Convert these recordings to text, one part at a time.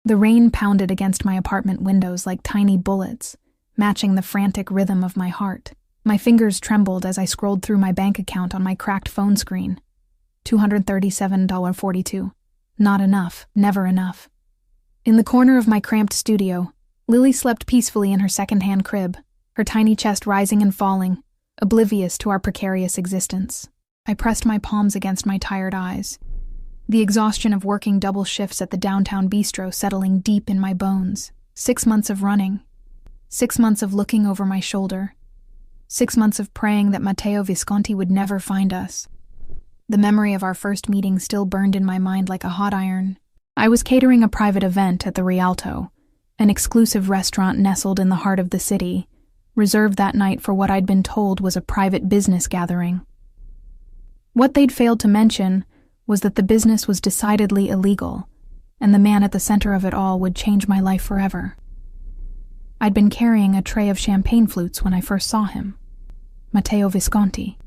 The rain pounded against my apartment windows like tiny bullets, matching the frantic rhythm of my heart. My fingers trembled as I scrolled through my bank account on my cracked phone screen. $237.42. Not enough, never enough. In the corner of my cramped studio, Lily slept peacefully in her second-hand crib, her tiny chest rising and falling, oblivious to our precarious existence. I pressed my palms against my tired eyes, the exhaustion of working double shifts at the downtown bistro settling deep in my bones. 6 months of running. 6 months of looking over my shoulder. 6 months of praying that Matteo Visconti would never find us. The memory of our first meeting still burned in my mind like a hot iron. I was catering a private event at the Rialto, an exclusive restaurant nestled in the heart of the city, reserved that night for what I'd been told was a private business gathering. What they'd failed to mention was that the business was decidedly illegal, and the man at the center of it all would change my life forever. I'd been carrying a tray of champagne flutes when I first saw him. Matteo Visconti.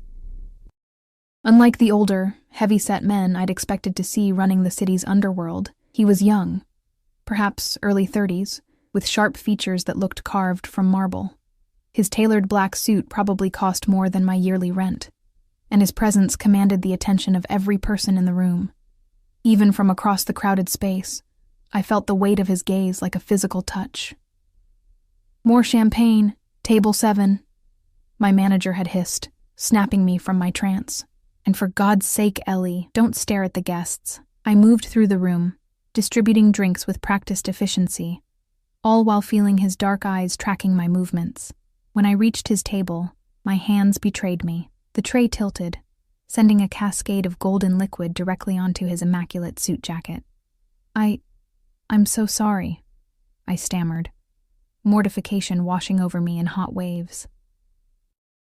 Unlike the older, heavy-set men I'd expected to see running the city's underworld, he was young, perhaps early 30s, with sharp features that looked carved from marble. His tailored black suit probably cost more than my yearly rent, and his presence commanded the attention of every person in the room. Even from across the crowded space, I felt the weight of his gaze like a physical touch. "More champagne, table 7, my manager had hissed, snapping me from my trance. "And for God's sake, Ellie, don't stare at the guests." I moved through the room, distributing drinks with practiced efficiency, all while feeling his dark eyes tracking my movements. When I reached his table, my hands betrayed me. The tray tilted, sending a cascade of golden liquid directly onto his immaculate suit jacket. I'm so sorry," I stammered, mortification washing over me in hot waves.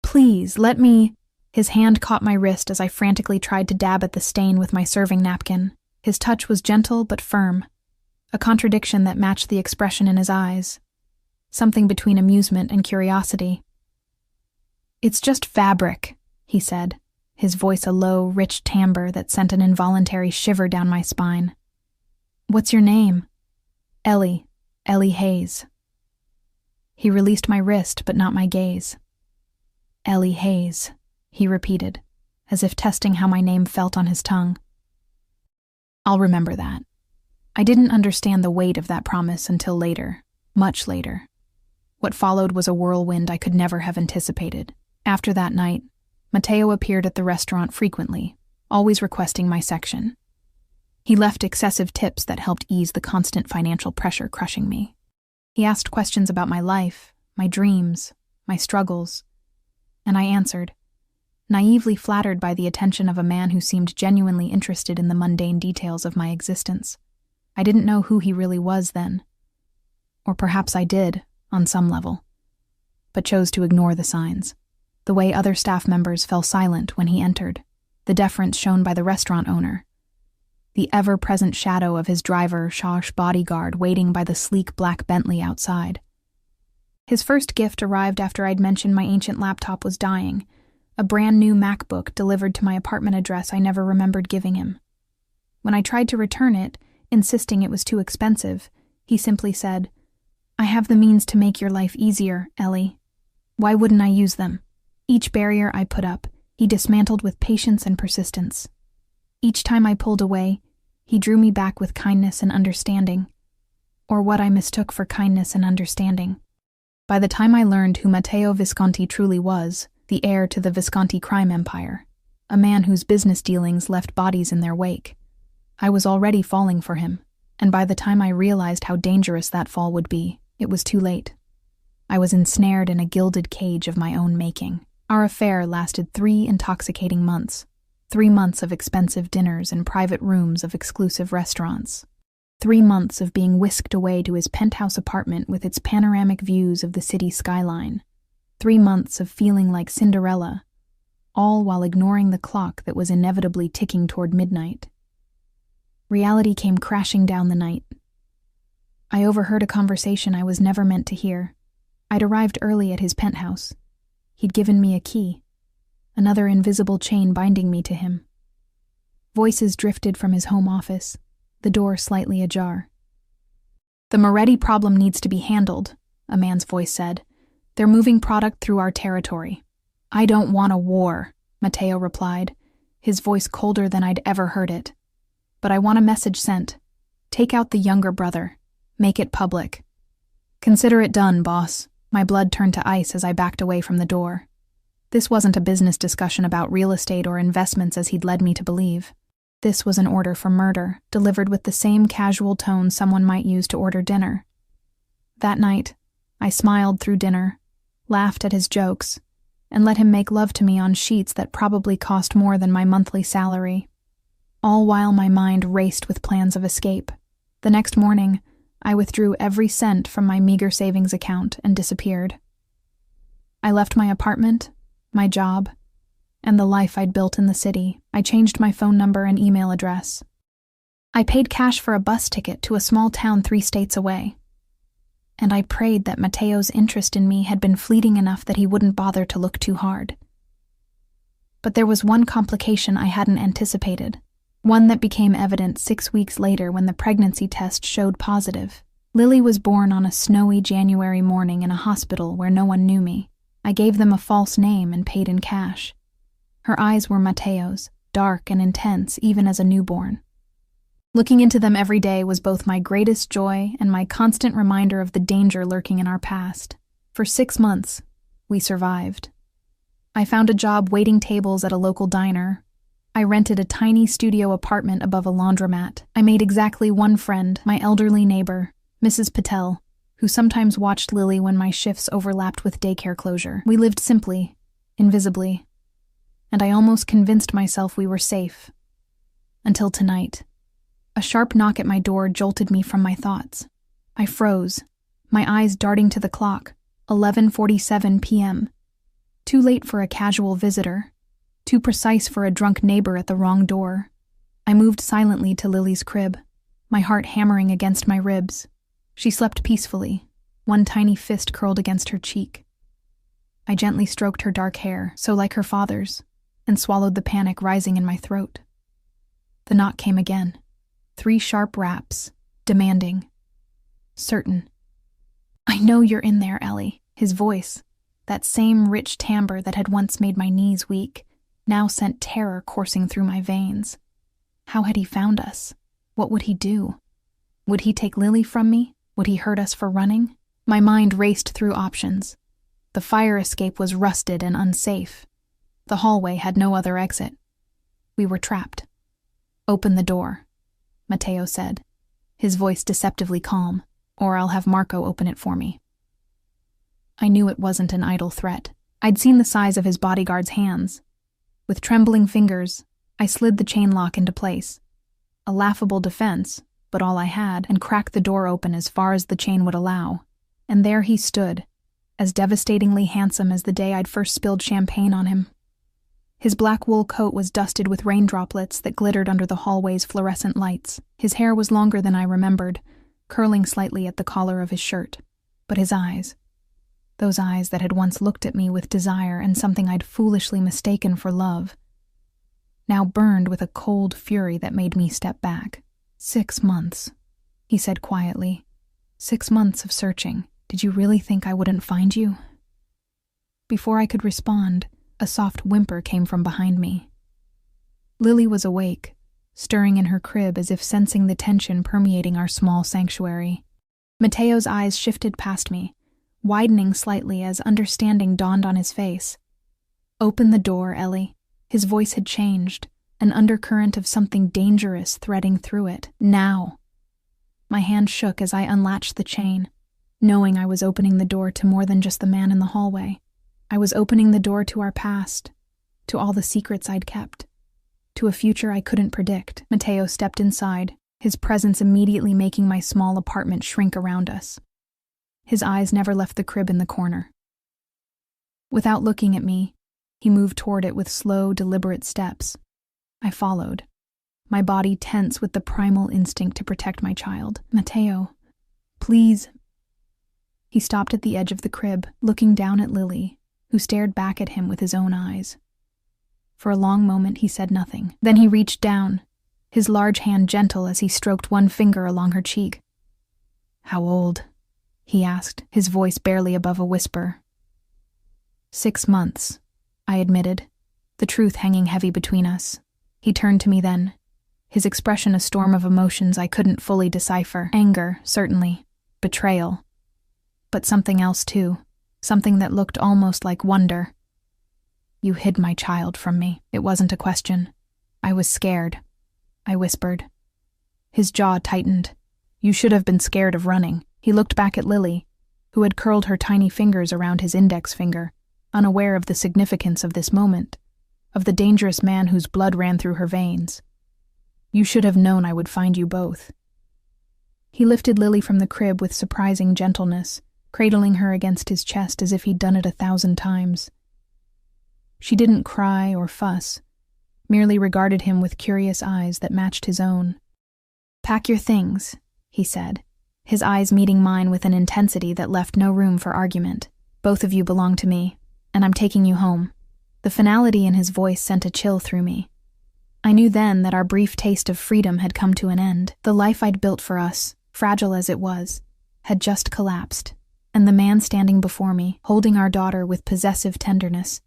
"Please, let me—" His hand caught my wrist as I frantically tried to dab at the stain with my serving napkin. His touch was gentle but firm, a contradiction that matched the expression in his eyes, something between amusement and curiosity. "It's just fabric," he said, his voice a low, rich timbre that sent an involuntary shiver down my spine. "What's your name?" Ellie Hayes." He released my wrist, but not my gaze. "Ellie Hayes," he repeated, as if testing how my name felt on his tongue. I'll remember that. I didn't understand the weight of that promise until later, much later. What followed was a whirlwind I could never have anticipated. After that night, Matteo appeared at the restaurant frequently, always requesting my section. He left excessive tips that helped ease the constant financial pressure crushing me. He asked questions about my life, my dreams, my struggles, and I answered, naively flattered by the attention of a man who seemed genuinely interested in the mundane details of my existence. I didn't know who he really was then. Or perhaps I did, on some level, but chose to ignore the signs. The way other staff members fell silent when he entered, the deference shown by the restaurant owner, the ever-present shadow of his driver, Shaw's bodyguard, waiting by the sleek black Bentley outside. His first gift arrived after I'd mentioned my ancient laptop was dying, a brand-new MacBook delivered to my apartment address I never remembered giving him. When I tried to return it, insisting it was too expensive, he simply said, "I have the means to make your life easier, Ellie. Why wouldn't I use them?" Each barrier I put up, he dismantled with patience and persistence. Each time I pulled away, he drew me back with kindness and understanding, or what I mistook for kindness and understanding. By the time I learned who Matteo Visconti truly was, the heir to the Visconti crime empire, a man whose business dealings left bodies in their wake, I was already falling for him, and by the time I realized how dangerous that fall would be, it was too late. I was ensnared in a gilded cage of my own making. Our affair lasted 3 intoxicating months, 3 months of expensive dinners in private rooms of exclusive restaurants, 3 months of being whisked away to his penthouse apartment with its panoramic views of the city skyline, 3 months of feeling like Cinderella, all while ignoring the clock that was inevitably ticking toward midnight. Reality came crashing down the night. I overheard a conversation I was never meant to hear. I'd arrived early at his penthouse. He'd given me a key, another invisible chain binding me to him. Voices drifted from his home office, the door slightly ajar. "The Moretti problem needs to be handled," a man's voice said. "They're moving product through our territory." "I don't want a war," Matteo replied, his voice colder than I'd ever heard it. "But I want a message sent. Take out the younger brother. Make it public." "Consider it done, boss." My blood turned to ice as I backed away from the door. This wasn't a business discussion about real estate or investments as he'd led me to believe. This was an order for murder, delivered with the same casual tone someone might use to order dinner. That night, I smiled through dinner, laughed at his jokes, and let him make love to me on sheets that probably cost more than my monthly salary. All while my mind raced with plans of escape. The next morning, I withdrew every cent from my meager savings account and disappeared. I left my apartment, my job, and the life I'd built in the city. I changed my phone number and email address. I paid cash for a bus ticket to a small town 3 states away. And I prayed that Matteo's interest in me had been fleeting enough that he wouldn't bother to look too hard. But there was one complication I hadn't anticipated, one that became evident 6 weeks later when the pregnancy test showed positive. Lily was born on a snowy January morning in a hospital where no one knew me. I gave them a false name and paid in cash. Her eyes were Matteo's, dark and intense even as a newborn. Looking into them every day was both my greatest joy and my constant reminder of the danger lurking in our past. For 6 months, we survived. I found a job waiting tables at a local diner. I rented a tiny studio apartment above a laundromat. I made exactly one friend, my elderly neighbor, Mrs. Patel, who sometimes watched Lily when my shifts overlapped with daycare closure. We lived simply, invisibly, and I almost convinced myself we were safe. Until tonight. A sharp knock at my door jolted me from my thoughts. I froze, my eyes darting to the clock, 11:47 p.m. Too late for a casual visitor, too precise for a drunk neighbor at the wrong door. I moved silently to Lily's crib, my heart hammering against my ribs. She slept peacefully, one tiny fist curled against her cheek. I gently stroked her dark hair, so like her father's, and swallowed the panic rising in my throat. The knock came again. 3 sharp raps, demanding, certain. "I know you're in there, Ellie." His voice, that same rich timbre that had once made my knees weak, now sent terror coursing through my veins. How had he found us? What would he do? Would he take Lily from me? Would he hurt us for running? My mind raced through options. The fire escape was rusted and unsafe. The hallway had no other exit. We were trapped. "Open the door," Matteo said, his voice deceptively calm, "or I'll have Marco open it for me." I knew it wasn't an idle threat. I'd seen the size of his bodyguard's hands. With trembling fingers, I slid the chain lock into place. A laughable defense, but all I had, and cracked the door open as far as the chain would allow. And there he stood, as devastatingly handsome as the day I'd first spilled champagne on him. His black wool coat was dusted with rain droplets that glittered under the hallway's fluorescent lights. His hair was longer than I remembered, curling slightly at the collar of his shirt. But his eyes, those eyes that had once looked at me with desire and something I'd foolishly mistaken for love, now burned with a cold fury that made me step back. 6 months, he said quietly. 6 months of searching. Did you really think I wouldn't find you? Before I could respond, a soft whimper came from behind me. Lily was awake, stirring in her crib as if sensing the tension permeating our small sanctuary. Matteo's eyes shifted past me, widening slightly as understanding dawned on his face. "Open the door, Ellie." His voice had changed, an undercurrent of something dangerous threading through it. "Now." My hand shook as I unlatched the chain, knowing I was opening the door to more than just the man in the hallway. I was opening the door to our past, to all the secrets I'd kept, to a future I couldn't predict. Matteo stepped inside, his presence immediately making my small apartment shrink around us. His eyes never left the crib in the corner. Without looking at me, he moved toward it with slow, deliberate steps. I followed, my body tense with the primal instinct to protect my child. "Matteo, please." He stopped at the edge of the crib, looking down at Lily, who stared back at him with his own eyes. For a long moment he said nothing. Then he reached down, his large hand gentle as he stroked one finger along her cheek. How old? He asked, his voice barely above a whisper. 6 months, I admitted, the truth hanging heavy between us. He turned to me then, his expression a storm of emotions I couldn't fully decipher. Anger, certainly. Betrayal. But something else too, something that looked almost like wonder. You hid my child from me. It wasn't a question. I was scared, I whispered. His jaw tightened. You should have been scared of running. He looked back at Lily, who had curled her tiny fingers around his index finger, unaware of the significance of this moment, of the dangerous man whose blood ran through her veins. You should have known I would find you both. He lifted Lily from the crib with surprising gentleness, cradling her against his chest as if he'd done it 1,000 times. She didn't cry or fuss, merely regarded him with curious eyes that matched his own. Pack your things, he said, his eyes meeting mine with an intensity that left no room for argument. Both of you belong to me, and I'm taking you home. The finality in his voice sent a chill through me. I knew then that our brief taste of freedom had come to an end. The life I'd built for us, fragile as it was, had just collapsed, and the man standing before me, holding our daughter with possessive tenderness,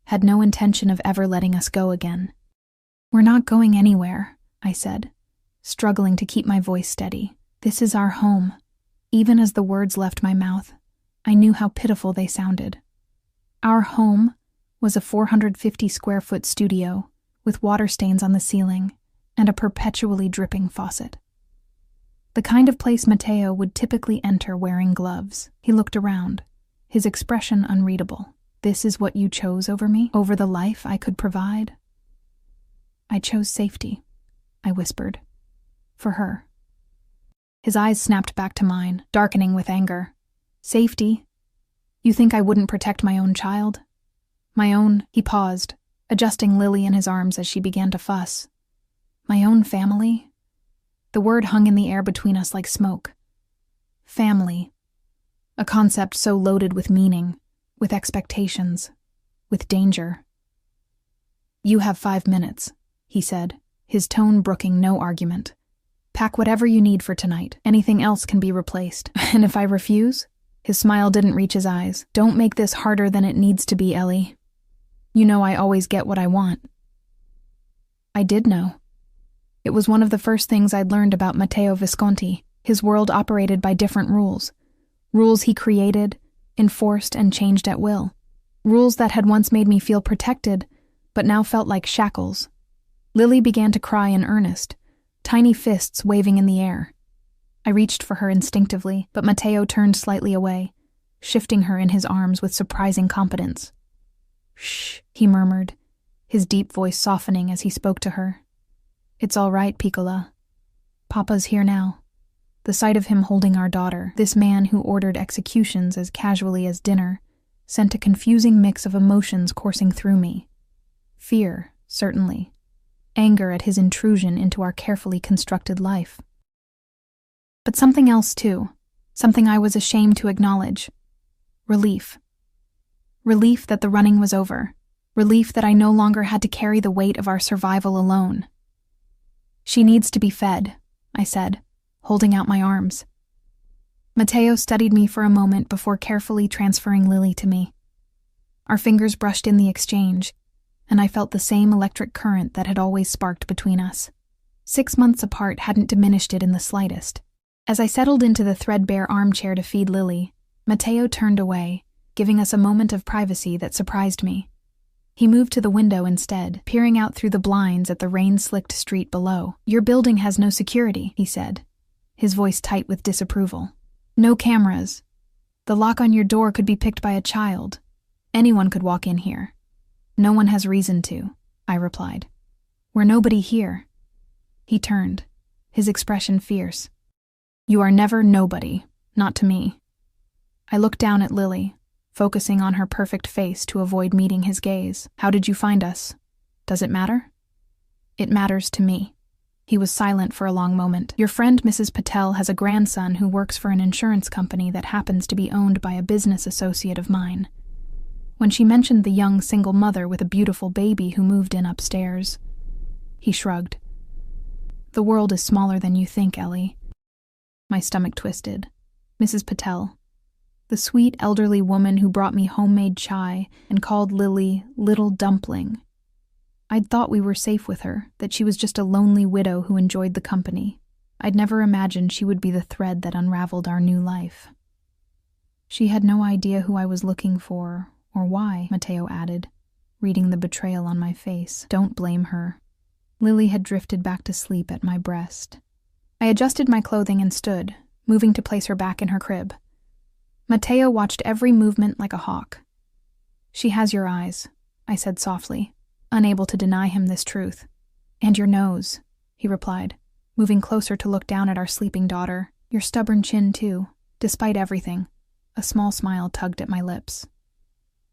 had no intention of ever letting us go again. We're not going anywhere, I said, struggling to keep my voice steady. This is our home. Even as the words left my mouth, I knew how pitiful they sounded. Our home was a 450-square-foot studio with water stains on the ceiling and a perpetually dripping faucet. The kind of place Mateo would typically enter wearing gloves. He looked around, his expression unreadable. This is what you chose over me? Over the life I could provide? I chose safety, I whispered. For her. His eyes snapped back to mine, darkening with anger. Safety? You think I wouldn't protect my own child? My own, he paused, adjusting Lily in his arms as she began to fuss. My own family? The word hung in the air between us like smoke. Family. A concept so loaded with meaning, with expectations, with danger. You have 5 minutes, he said, his tone brooking no argument. Pack whatever you need for tonight. Anything else can be replaced. And if I refuse? His smile didn't reach his eyes. Don't make this harder than it needs to be, Ellie. You know I always get what I want. I did know. It was one of the first things I'd learned about Matteo Visconti. His world operated by different rules. Rules he created, enforced, and changed at will. Rules that had once made me feel protected, but now felt like shackles. Lily began to cry in earnest, tiny fists waving in the air. I reached for her instinctively, but Matteo turned slightly away, shifting her in his arms with surprising competence. Shh, he murmured, his deep voice softening as he spoke to her. It's all right, Piccola. Papa's here now. The sight of him holding our daughter, this man who ordered executions as casually as dinner, sent a confusing mix of emotions coursing through me. Fear, certainly. Anger at his intrusion into our carefully constructed life. But something else too, something I was ashamed to acknowledge. Relief. Relief that the running was over. Relief that I no longer had to carry the weight of our survival alone. She needs to be fed, I said, holding out my arms. Matteo studied me for a moment before carefully transferring Lily to me. Our fingers brushed in the exchange, and I felt the same electric current that had always sparked between us. 6 months apart hadn't diminished it in the slightest. As I settled into the threadbare armchair to feed Lily, Matteo turned away, giving us a moment of privacy that surprised me. He moved to the window instead, peering out through the blinds at the rain-slicked street below. Your building has no security, he said, his voice tight with disapproval. No cameras. The lock on your door could be picked by a child. Anyone could walk in here. No one has reason to, I replied. We're nobody here. He turned, his expression fierce. You are never nobody, not to me. I looked down at Lily, focusing on her perfect face to avoid meeting his gaze. How did you find us? Does it matter? It matters to me. He was silent for a long moment. Your friend Mrs. Patel has a grandson who works for an insurance company that happens to be owned by a business associate of mine. When she mentioned the young single mother with a beautiful baby who moved in upstairs, he shrugged. The world is smaller than you think, Ellie. My stomach twisted. Mrs. Patel. The sweet elderly woman who brought me homemade chai and called Lily Little Dumpling. I'd thought we were safe with her, that she was just a lonely widow who enjoyed the company. I'd never imagined she would be the thread that unraveled our new life. She had no idea who I was looking for, or why, Mateo added, reading the betrayal on my face. Don't blame her. Lily had drifted back to sleep at my breast. I adjusted my clothing and stood, moving to place her back in her crib. Mateo watched every movement like a hawk. She has your eyes, I said softly, unable to deny him this truth. And your nose, he replied, moving closer to look down at our sleeping daughter. Your stubborn chin, too, despite everything. A small smile tugged at my lips.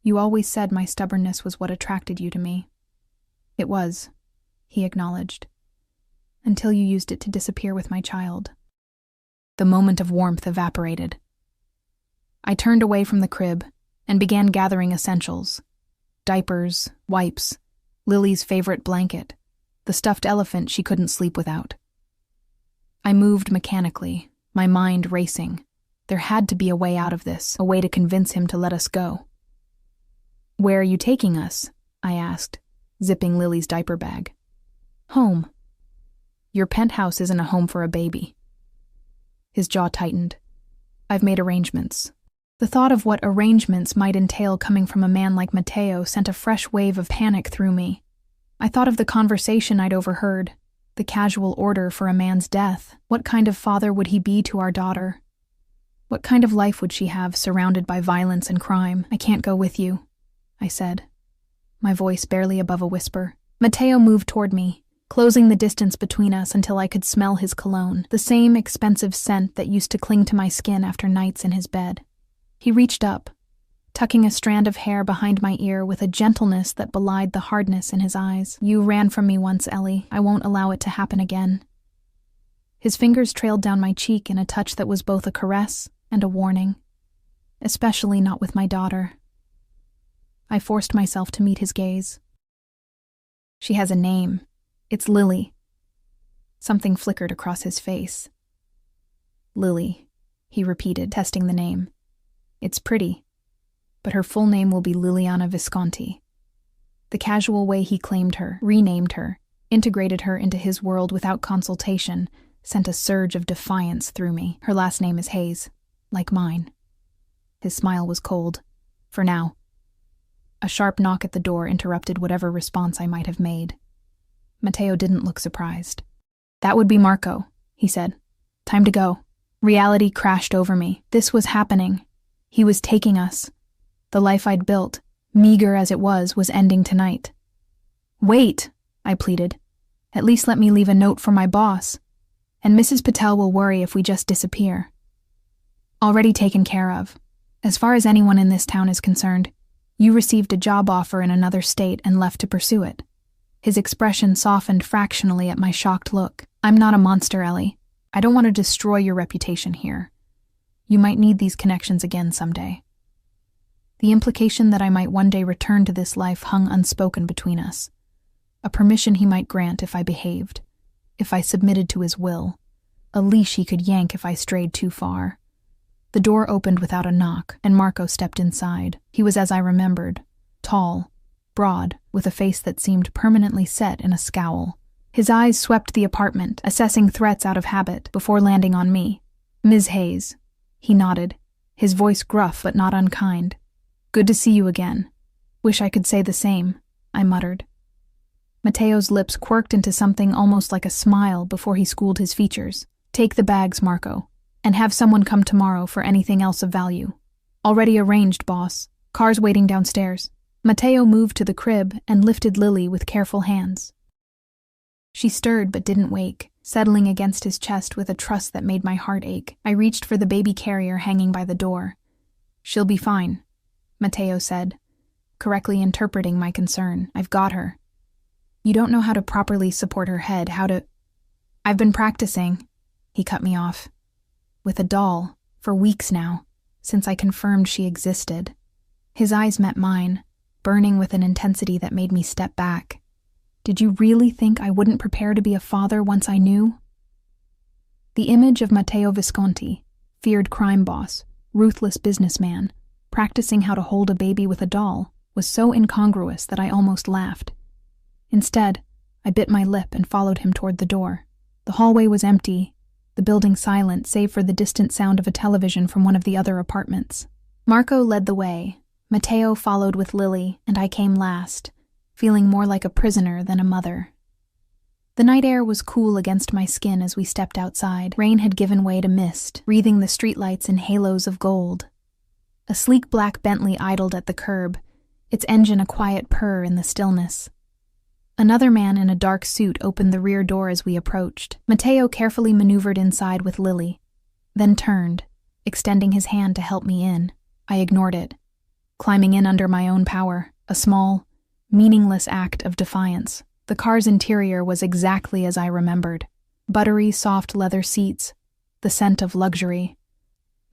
You always said my stubbornness was what attracted you to me. It was, he acknowledged, until you used it to disappear with my child. The moment of warmth evaporated. I turned away from the crib and began gathering essentials. Diapers, wipes, Lily's favorite blanket, the stuffed elephant she couldn't sleep without. I moved mechanically, my mind racing. There had to be a way out of this, a way to convince him to let us go. Where are you taking us? I asked, zipping Lily's diaper bag. Home. Your penthouse isn't a home for a baby. His jaw tightened. I've made arrangements. The thought of what arrangements might entail coming from a man like Mateo sent a fresh wave of panic through me. I thought of the conversation I'd overheard, the casual order for a man's death. What kind of father would he be to our daughter? What kind of life would she have, surrounded by violence and crime? I can't go with you, I said, my voice barely above a whisper. Mateo moved toward me, closing the distance between us until I could smell his cologne, the same expensive scent that used to cling to my skin after nights in his bed. He reached up, tucking a strand of hair behind my ear with a gentleness that belied the hardness in his eyes. You ran from me once, Ellie. I won't allow it to happen again. His fingers trailed down my cheek in a touch that was both a caress and a warning, especially not with my daughter. I forced myself to meet his gaze. She has a name. It's Lily. Something flickered across his face. Lily, he repeated, testing the name. It's pretty, but her full name will be Liliana Visconti. The casual way he claimed her, renamed her, integrated her into his world without consultation, sent a surge of defiance through me. Her last name is Hayes, like mine. His smile was cold, for now. A sharp knock at the door interrupted whatever response I might have made. Mateo didn't look surprised. That would be Marco, he said. Time to go. Reality crashed over me. This was happening. He was taking us. The life I'd built, meager as it was ending tonight. Wait, I pleaded. At least let me leave a note for my boss. And Mrs. Patel will worry if we just disappear. Already taken care of. As far as anyone in this town is concerned, you received a job offer in another state and left to pursue it. His expression softened fractionally at my shocked look. I'm not a monster, Ellie. I don't want to destroy your reputation here. You might need these connections again someday. The implication that I might one day return to this life hung unspoken between us. A permission he might grant if I behaved, if I submitted to his will, a leash he could yank if I strayed too far. The door opened without a knock, and Marco stepped inside. He was as I remembered, tall, broad, with a face that seemed permanently set in a scowl. His eyes swept the apartment, assessing threats out of habit, before landing on me. Ms. Hayes. He nodded, his voice gruff but not unkind. Good to see you again. Wish I could say the same, I muttered. Mateo's lips quirked into something almost like a smile before he schooled his features. Take the bags, Marco, and have someone come tomorrow for anything else of value. Already arranged, boss. Car's waiting downstairs. Mateo moved to the crib and lifted Lily with careful hands. She stirred but didn't wake, settling against his chest with a trust that made my heart ache. I reached for the baby carrier hanging by the door. She'll be fine, Mateo said, correctly interpreting my concern. I've got her. You don't know how to properly support her head, how to... I've been practicing, he cut me off. With a doll, for weeks now, since I confirmed she existed. His eyes met mine, burning with an intensity that made me step back. Did you really think I wouldn't prepare to be a father once I knew? The image of Matteo Visconti, feared crime boss, ruthless businessman, practicing how to hold a baby with a doll, was so incongruous that I almost laughed. Instead, I bit my lip and followed him toward the door. The hallway was empty, the building silent save for the distant sound of a television from one of the other apartments. Marco led the way, Matteo followed with Lily, and I came last, feeling more like a prisoner than a mother. The night air was cool against my skin as we stepped outside. Rain had given way to mist, wreathing the streetlights in halos of gold. A sleek black Bentley idled at the curb, its engine a quiet purr in the stillness. Another man in a dark suit opened the rear door as we approached. Matteo carefully maneuvered inside with Lily, then turned, extending his hand to help me in. I ignored it, climbing in under my own power, a small, meaningless act of defiance. The car's interior was exactly as I remembered. Buttery, soft leather seats, the scent of luxury,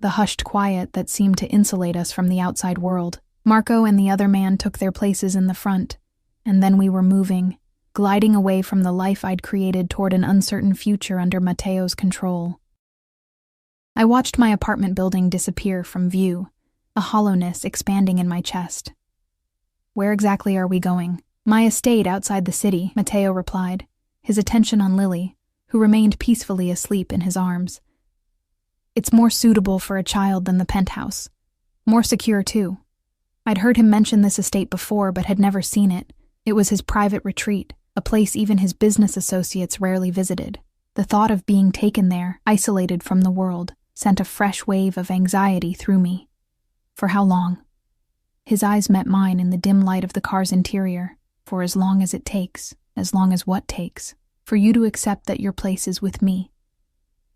the hushed quiet that seemed to insulate us from the outside world. Marco and the other man took their places in the front, and then we were moving, gliding away from the life I'd created toward an uncertain future under Matteo's control. I watched my apartment building disappear from view, a hollowness expanding in my chest. Where exactly are we going? My estate outside the city, Matteo replied, his attention on Lily, who remained peacefully asleep in his arms. It's more suitable for a child than the penthouse. More secure, too. I'd heard him mention this estate before, but had never seen it. It was his private retreat, a place even his business associates rarely visited. The thought of being taken there, isolated from the world, sent a fresh wave of anxiety through me. For how long? His eyes met mine in the dim light of the car's interior. For as long as it takes, as long as what takes, for you to accept that your place is with me.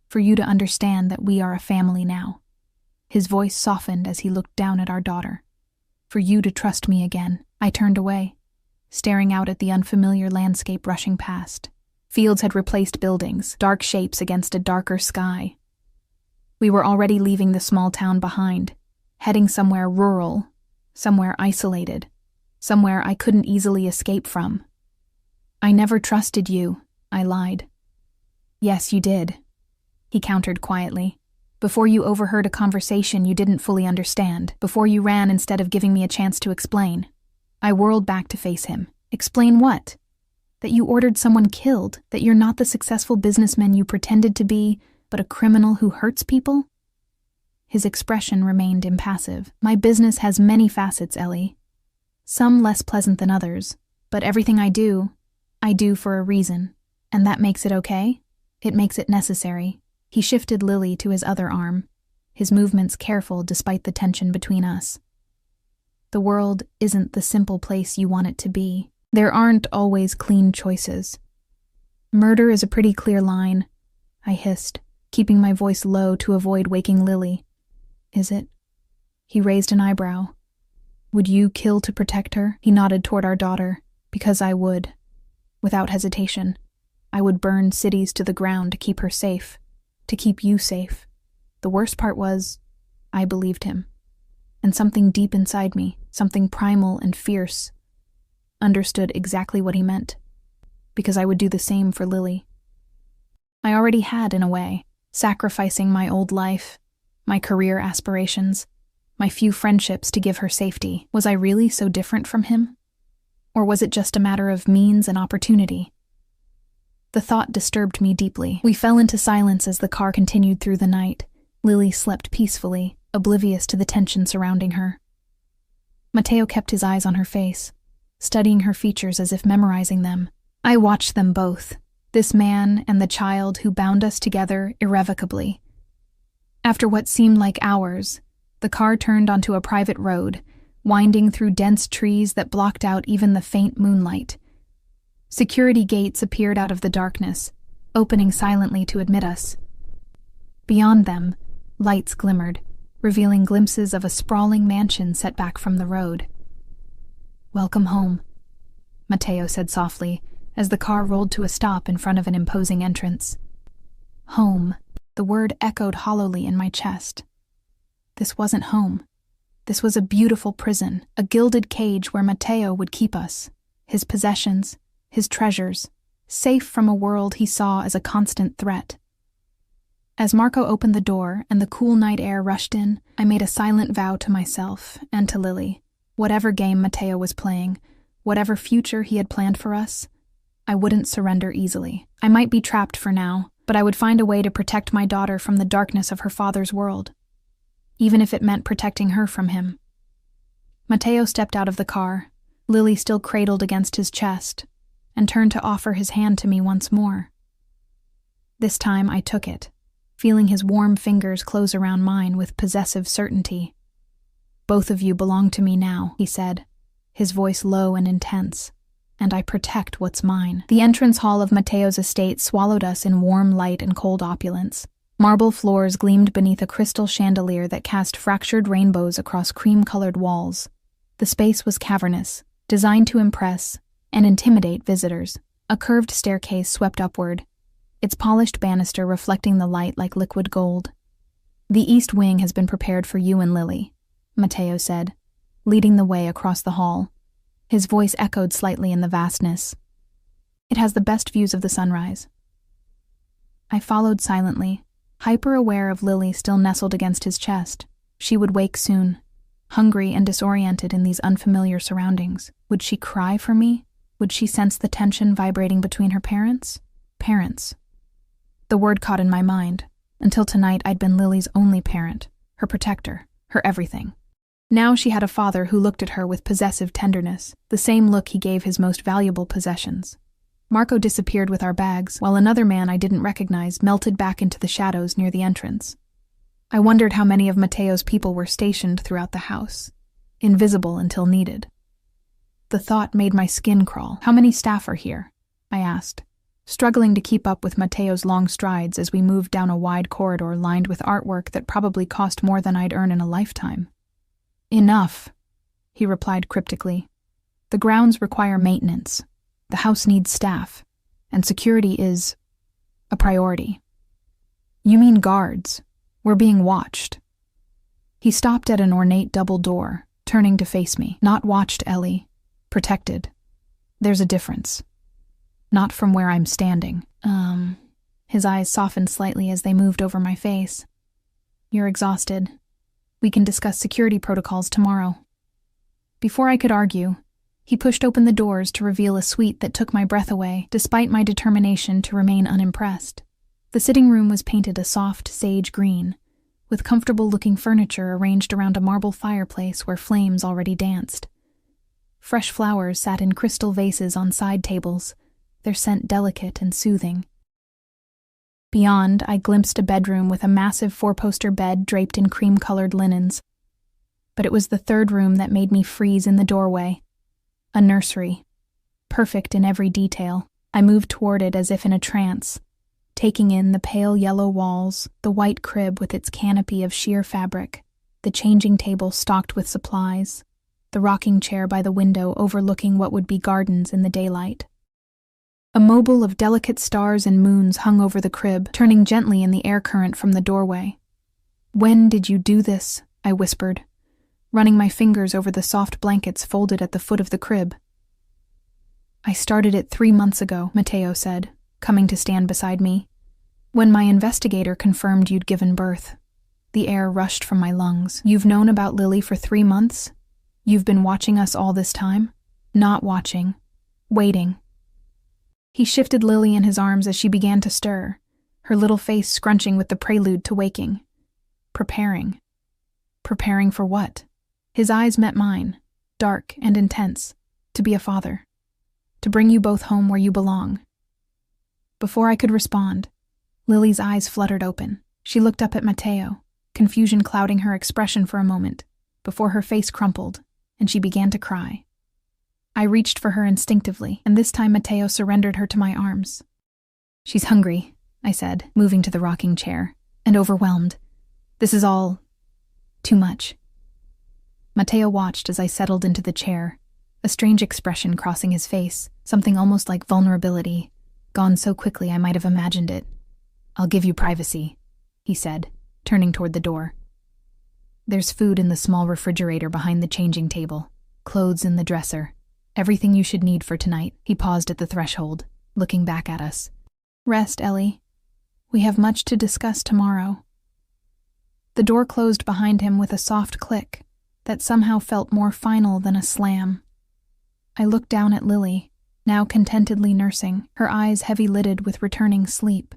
For you to understand that we are a family now. His voice softened as he looked down at our daughter. For you to trust me again. I turned away, staring out at the unfamiliar landscape rushing past. Fields had replaced buildings, dark shapes against a darker sky. We were already leaving the small town behind, heading somewhere rural, somewhere isolated, somewhere I couldn't easily escape from. I never trusted you, I lied. Yes, you did, he countered quietly. Before you overheard a conversation you didn't fully understand, before you ran instead of giving me a chance to explain. I whirled back to face him. Explain what? That you ordered someone killed, that you're not the successful businessman you pretended to be, but a criminal who hurts people? His expression remained impassive. My business has many facets, Ellie. Some less pleasant than others, but everything I do for a reason. And that makes it okay? It makes it necessary. He shifted Lily to his other arm, his movements careful despite the tension between us. The world isn't the simple place you want it to be. There aren't always clean choices. Murder is a pretty clear line, I hissed, keeping my voice low to avoid waking Lily. Is it? He raised an eyebrow. Would you kill to protect her? He nodded toward our daughter. Because I would. Without hesitation. I would burn cities to the ground to keep her safe. To keep you safe. The worst part was, I believed him. And something deep inside me, something primal and fierce, understood exactly what he meant. Because I would do the same for Lily. I already had, in a way, sacrificing my old life, my career aspirations, my few friendships to give her safety. Was I really so different from him? Or was it just a matter of means and opportunity? The thought disturbed me deeply. We fell into silence as the car continued through the night. Lily slept peacefully, oblivious to the tension surrounding her. Matteo kept his eyes on her face, studying her features as if memorizing them. I watched them both, this man and the child who bound us together irrevocably. After what seemed like hours, the car turned onto a private road, winding through dense trees that blocked out even the faint moonlight. Security gates appeared out of the darkness, opening silently to admit us. Beyond them, lights glimmered, revealing glimpses of a sprawling mansion set back from the road. "Welcome home," Matteo said softly, as the car rolled to a stop in front of an imposing entrance. Home. The word echoed hollowly in my chest. This wasn't home. This was a beautiful prison, a gilded cage where Matteo would keep us, his possessions, his treasures, safe from a world he saw as a constant threat. As Marco opened the door and the cool night air rushed in, I made a silent vow to myself and to Lily. Whatever game Matteo was playing, whatever future he had planned for us, I wouldn't surrender easily. I might be trapped for now, but I would find a way to protect my daughter from the darkness of her father's world, even if it meant protecting her from him. Matteo stepped out of the car, Lily still cradled against his chest, and turned to offer his hand to me once more. This time I took it, feeling his warm fingers close around mine with possessive certainty. "Both of you belong to me now," he said, his voice low and intense, "and I protect what's mine." The entrance hall of Matteo's estate swallowed us in warm light and cold opulence. Marble floors gleamed beneath a crystal chandelier that cast fractured rainbows across cream-colored walls. The space was cavernous, designed to impress and intimidate visitors. A curved staircase swept upward, its polished banister reflecting the light like liquid gold. "The east wing has been prepared for you and Lily," Matteo said, leading the way across the hall. His voice echoed slightly in the vastness. "It has the best views of the sunrise." I followed silently, hyper-aware of Lily still nestled against his chest. She would wake soon, hungry and disoriented in these unfamiliar surroundings. Would she cry for me? Would she sense the tension vibrating between her parents? Parents. The word caught in my mind. Until tonight, I'd been Lily's only parent, her protector, her everything. Now she had a father who looked at her with possessive tenderness, the same look he gave his most valuable possessions. Marco disappeared with our bags, while another man I didn't recognize melted back into the shadows near the entrance. I wondered how many of Matteo's people were stationed throughout the house, invisible until needed. The thought made my skin crawl. "How many staff are here?" I asked, struggling to keep up with Matteo's long strides as we moved down a wide corridor lined with artwork that probably cost more than I'd earn in a lifetime. "Enough," he replied cryptically. "The grounds require maintenance. The house needs staff, and security is a priority." "You mean guards? We're being watched." He stopped at an ornate double door, turning to face me. "Not watched, Ellie. Protected. There's a difference. Not from where I'm standing." His eyes softened slightly as they moved over my face. "You're exhausted. We can discuss security protocols tomorrow." Before I could argue, he pushed open the doors to reveal a suite that took my breath away, despite my determination to remain unimpressed. The sitting room was painted a soft sage green, with comfortable-looking furniture arranged around a marble fireplace where flames already danced. Fresh flowers sat in crystal vases on side tables, their scent delicate and soothing. Beyond, I glimpsed a bedroom with a massive four-poster bed draped in cream-colored linens. But it was the third room that made me freeze in the doorway. A nursery, perfect in every detail. I moved toward it as if in a trance, taking in the pale yellow walls, the white crib with its canopy of sheer fabric, the changing table stocked with supplies, the rocking chair by the window overlooking what would be gardens in the daylight. A mobile of delicate stars and moons hung over the crib, turning gently in the air current from the doorway. "When did you do this?" I whispered, running my fingers over the soft blankets folded at the foot of the crib. "I started it 3 months ago," Matteo said, coming to stand beside me. "When my investigator confirmed you'd given birth." The air rushed from my lungs. "You've known about Lily for 3 months? You've been watching us all this time?" "Not watching. Waiting." He shifted Lily in his arms as she began to stir, her little face scrunching with the prelude to waking. Preparing. Preparing for what? His eyes met mine, dark and intense. "To be a father. To bring you both home where you belong." Before I could respond, Lily's eyes fluttered open. She looked up at Matteo, confusion clouding her expression for a moment, before her face crumpled, and she began to cry. I reached for her instinctively, and this time Matteo surrendered her to my arms. "She's hungry," I said, moving to the rocking chair, "and overwhelmed. This is all too much." Matteo watched as I settled into the chair, a strange expression crossing his face, something almost like vulnerability, gone so quickly I might have imagined it. "I'll give you privacy," he said, turning toward the door. "There's food in the small refrigerator behind the changing table, clothes in the dresser. Everything you should need for tonight." He paused at the threshold, looking back at us. "Rest, Ellie. We have much to discuss tomorrow." The door closed behind him with a soft click that somehow felt more final than a slam. I looked down at Lily, now contentedly nursing, her eyes heavy-lidded with returning sleep.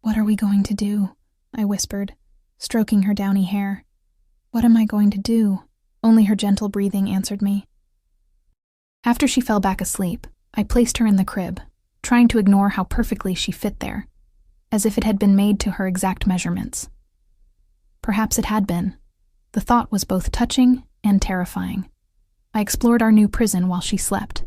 "What are we going to do?" I whispered, stroking her downy hair. "What am I going to do?" Only her gentle breathing answered me. After she fell back asleep, I placed her in the crib, trying to ignore how perfectly she fit there, as if it had been made to her exact measurements. Perhaps it had been. The thought was both touching and terrifying. I explored our new prison while she slept.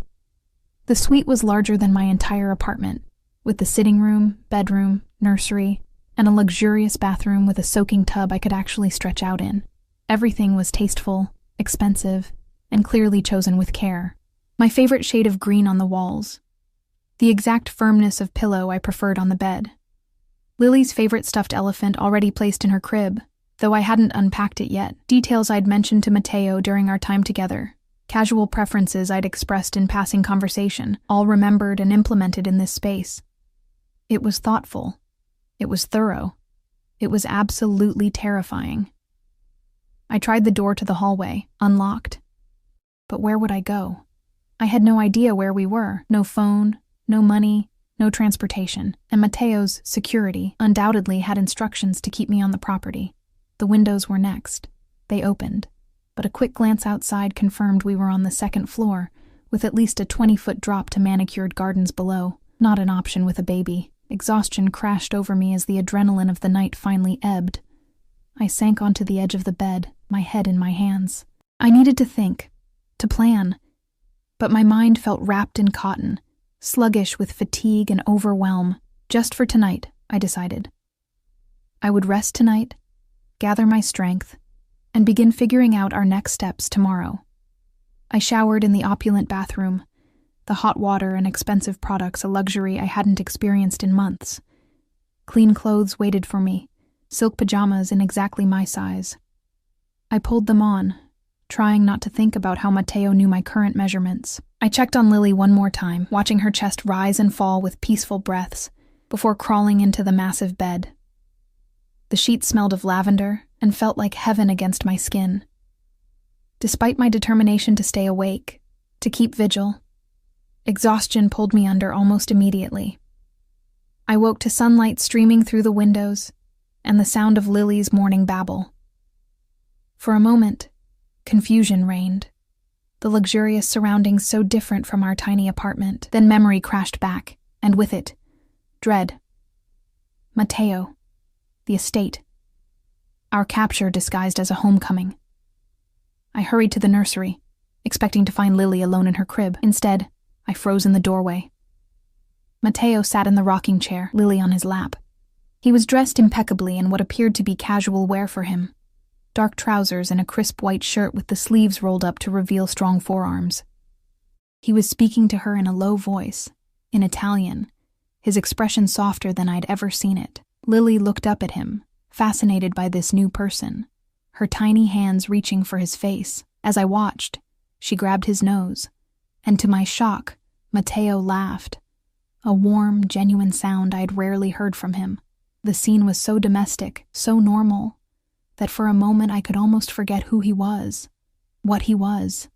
The suite was larger than my entire apartment, with the sitting room, bedroom, nursery, and a luxurious bathroom with a soaking tub I could actually stretch out in. Everything was tasteful, expensive, and clearly chosen with care. My favorite shade of green on the walls. The exact firmness of pillow I preferred on the bed. Lily's favorite stuffed elephant already placed in her crib, though I hadn't unpacked it yet. Details I'd mentioned to Mateo during our time together. Casual preferences I'd expressed in passing conversation, all remembered and implemented in this space. It was thoughtful. It was thorough. It was absolutely terrifying. I tried the door to the hallway, unlocked. But where would I go? I had no idea where we were. No phone, no money, no transportation, and Mateo's security undoubtedly had instructions to keep me on the property. The windows were next. They opened, but a quick glance outside confirmed we were on the second floor, with at least a 20-foot drop to manicured gardens below. Not an option with a baby. Exhaustion crashed over me as the adrenaline of the night finally ebbed. I sank onto the edge of the bed, my head in my hands. I needed to think, to plan, but my mind felt wrapped in cotton, sluggish with fatigue and overwhelm. Just for tonight, I decided. I would rest tonight, gather my strength, and begin figuring out our next steps tomorrow. I showered in the opulent bathroom, the hot water and expensive products a luxury I hadn't experienced in months. Clean clothes waited for me, silk pajamas in exactly my size. I pulled them on, trying not to think about how Mateo knew my current measurements. I checked on Lily one more time, watching her chest rise and fall with peaceful breaths, before crawling into the massive bed. The sheets smelled of lavender and felt like heaven against my skin. Despite my determination to stay awake, to keep vigil, exhaustion pulled me under almost immediately. I woke to sunlight streaming through the windows and the sound of Lily's morning babble. For a moment, confusion reigned, the luxurious surroundings so different from our tiny apartment. Then memory crashed back, and with it, dread. Mateo. The estate. Our capture disguised as a homecoming. I hurried to the nursery, expecting to find Lily alone in her crib. Instead, I froze in the doorway. Mateo sat in the rocking chair, Lily on his lap. He was dressed impeccably in what appeared to be casual wear for him. Dark trousers and a crisp white shirt with the sleeves rolled up to reveal strong forearms. He was speaking to her in a low voice, in Italian, his expression softer than I'd ever seen it. Lily looked up at him, fascinated by this new person, her tiny hands reaching for his face. As I watched, she grabbed his nose, and to my shock, Mateo laughed, a warm, genuine sound I'd rarely heard from him. The scene was so domestic, so normal, that for a moment I could almost forget who he was, what he was.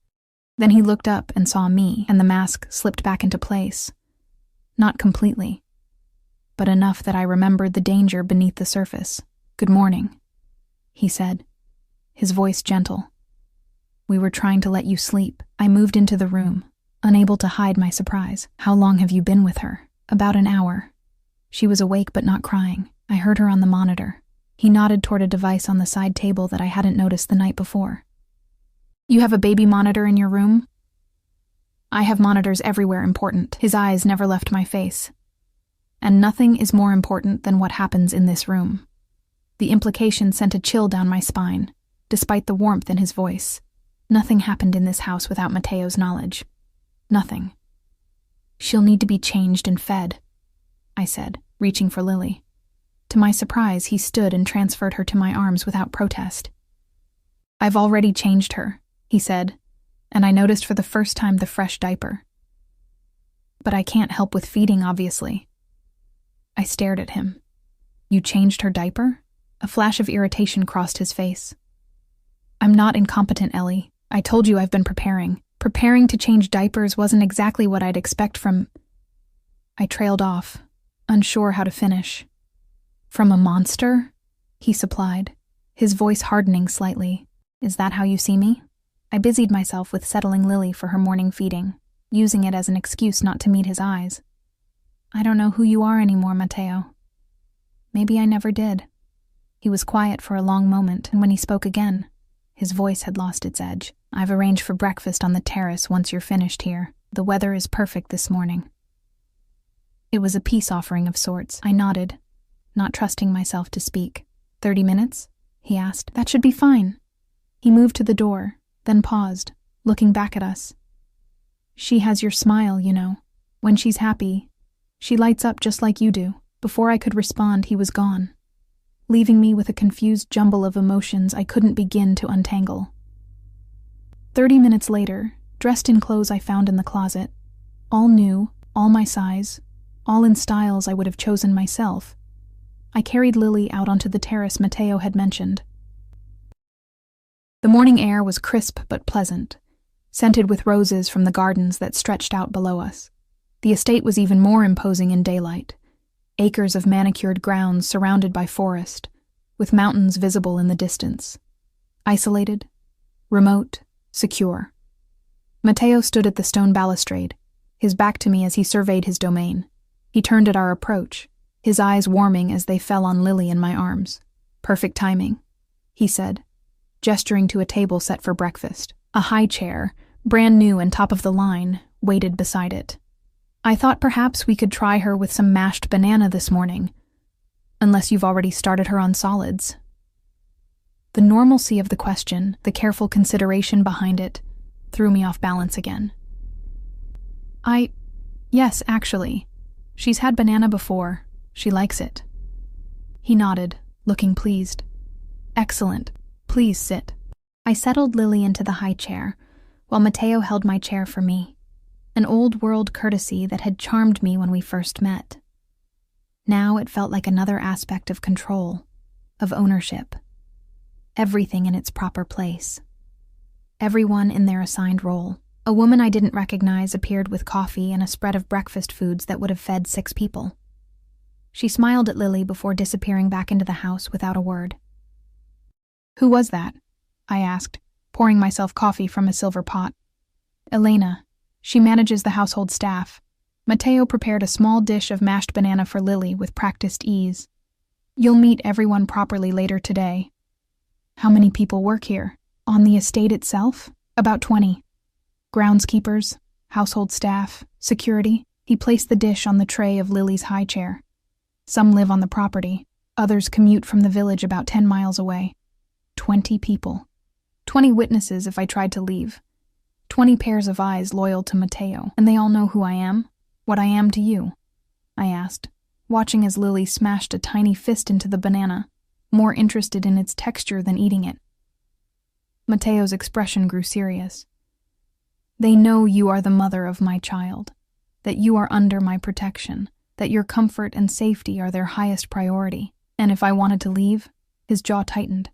Then he looked up and saw me, and the mask slipped back into place. Not completely, but enough that I remembered the danger beneath the surface. "Good morning," he said, his voice gentle. "We were trying to let you sleep." I moved into the room, unable to hide my surprise. "How long have you been with her?" "About an hour." She was awake but not crying. I heard her on the monitor. He nodded toward a device on the side table that I hadn't noticed the night before. "You have a baby monitor in your room?" "I have monitors everywhere important." His eyes never left my face. "And nothing is more important than what happens in this room." The implication sent a chill down my spine, despite the warmth in his voice. Nothing happened in this house without Mateo's knowledge. Nothing. "She'll need to be changed and fed," I said, reaching for Lily. To my surprise, he stood and transferred her to my arms without protest. "I've already changed her," he said, and I noticed for the first time the fresh diaper. "But I can't help with feeding, obviously." I stared at him. You changed her diaper? A flash of irritation crossed his face. I'm not incompetent, Ellie. I told you I've been preparing. Preparing to change diapers wasn't exactly what I'd expect from... I trailed off, unsure how to finish. From a monster? He supplied, his voice hardening slightly. Is that how you see me? I busied myself with settling Lily for her morning feeding, using it as an excuse not to meet his eyes. I don't know who you are anymore, Matteo. Maybe I never did. He was quiet for a long moment, and when he spoke again, his voice had lost its edge. I've arranged for breakfast on the terrace once you're finished here. The weather is perfect this morning. It was a peace offering of sorts. I nodded, not trusting myself to speak. 30 minutes? He asked. That should be fine. He moved to the door, then paused, looking back at us. She has your smile, you know. When she's happy, she lights up just like you do. Before I could respond, he was gone, leaving me with a confused jumble of emotions I couldn't begin to untangle. 30 minutes later, dressed in clothes I found in the closet, all new, all my size, all in styles I would have chosen myself, I carried Lily out onto the terrace Matteo had mentioned. The morning air was crisp but pleasant, scented with roses from the gardens that stretched out below us. The estate was even more imposing in daylight, acres of manicured grounds surrounded by forest, with mountains visible in the distance. Isolated, remote, secure. Matteo stood at the stone balustrade, his back to me as he surveyed his domain. He turned at our approach, his eyes warming as they fell on Lily in my arms. Perfect timing, he said, gesturing to a table set for breakfast. A high chair, brand new and top of the line, waited beside it. I thought perhaps we could try her with some mashed banana this morning, unless you've already started her on solids. The normalcy of the question, the careful consideration behind it, threw me off balance again. Yes, actually. She's had banana before. She likes it. He nodded, looking pleased. Excellent. Please sit. I settled Lily into the high chair, while Matteo held my chair for me, an old-world courtesy that had charmed me when we first met. Now it felt like another aspect of control, of ownership. Everything in its proper place. Everyone in their assigned role. A woman I didn't recognize appeared with coffee and a spread of breakfast foods that would have fed 6 people. She smiled at Lily before disappearing back into the house without a word. Who was that? I asked, pouring myself coffee from a silver pot. Elena. She manages the household staff. Matteo prepared a small dish of mashed banana for Lily with practiced ease. You'll meet everyone properly later today. How many people work here? On the estate itself? About 20. Groundskeepers, household staff, security. He placed the dish on the tray of Lily's high chair. Some live on the property. Others commute from the village about 10 miles away. 20 people. 20 witnesses if I tried to leave. 20 pairs of eyes loyal to Matteo. And they all know who I am? What I am to you? I asked, watching as Lily smashed a tiny fist into the banana, more interested in its texture than eating it. Matteo's expression grew serious. They know you are the mother of my child, that you are under my protection, that your comfort and safety are their highest priority. And if I wanted to leave, his jaw tightened.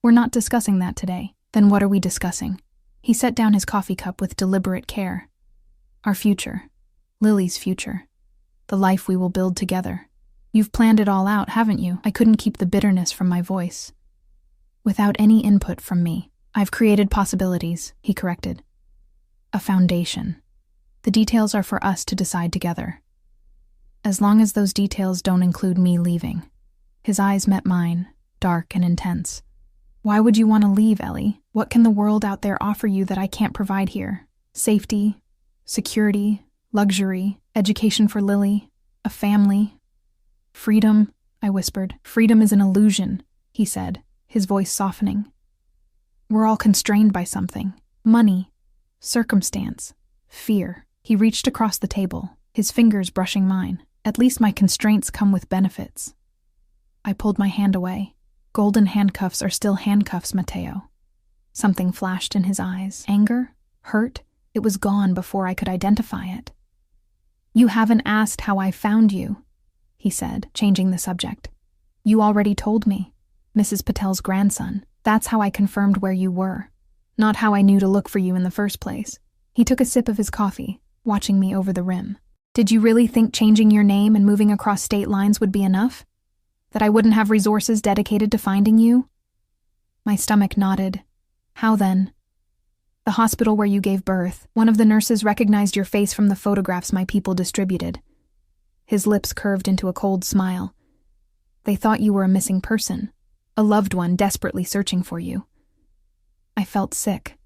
We're not discussing that today. Then what are we discussing? He set down his coffee cup with deliberate care. Our future. Lily's future. The life we will build together. You've planned it all out, haven't you? I couldn't keep the bitterness from my voice. Without any input from me. I've created possibilities, he corrected. A foundation. The details are for us to decide together. As long as those details don't include me leaving. His eyes met mine, dark and intense. Why would you want to leave, Ellie? What can the world out there offer you that I can't provide here? Safety, security, luxury, education for Lily, a family. Freedom, I whispered. Freedom is an illusion, he said, his voice softening. We're all constrained by something. Money, circumstance, fear. He reached across the table, his fingers brushing mine. At least my constraints come with benefits. I pulled my hand away. Golden handcuffs are still handcuffs, Matteo. Something flashed in his eyes. Anger? Hurt? It was gone before I could identify it. You haven't asked how I found you, he said, changing the subject. You already told me. Mrs. Patel's grandson. That's how I confirmed where you were. Not how I knew to look for you in the first place. He took a sip of his coffee, watching me over the rim. Did you really think changing your name and moving across state lines would be enough? That I wouldn't have resources dedicated to finding you? My stomach nodded. How then? The hospital where you gave birth. One of the nurses recognized your face from the photographs my people distributed. His lips curved into a cold smile. They thought you were a missing person, a loved one desperately searching for you. I felt sick.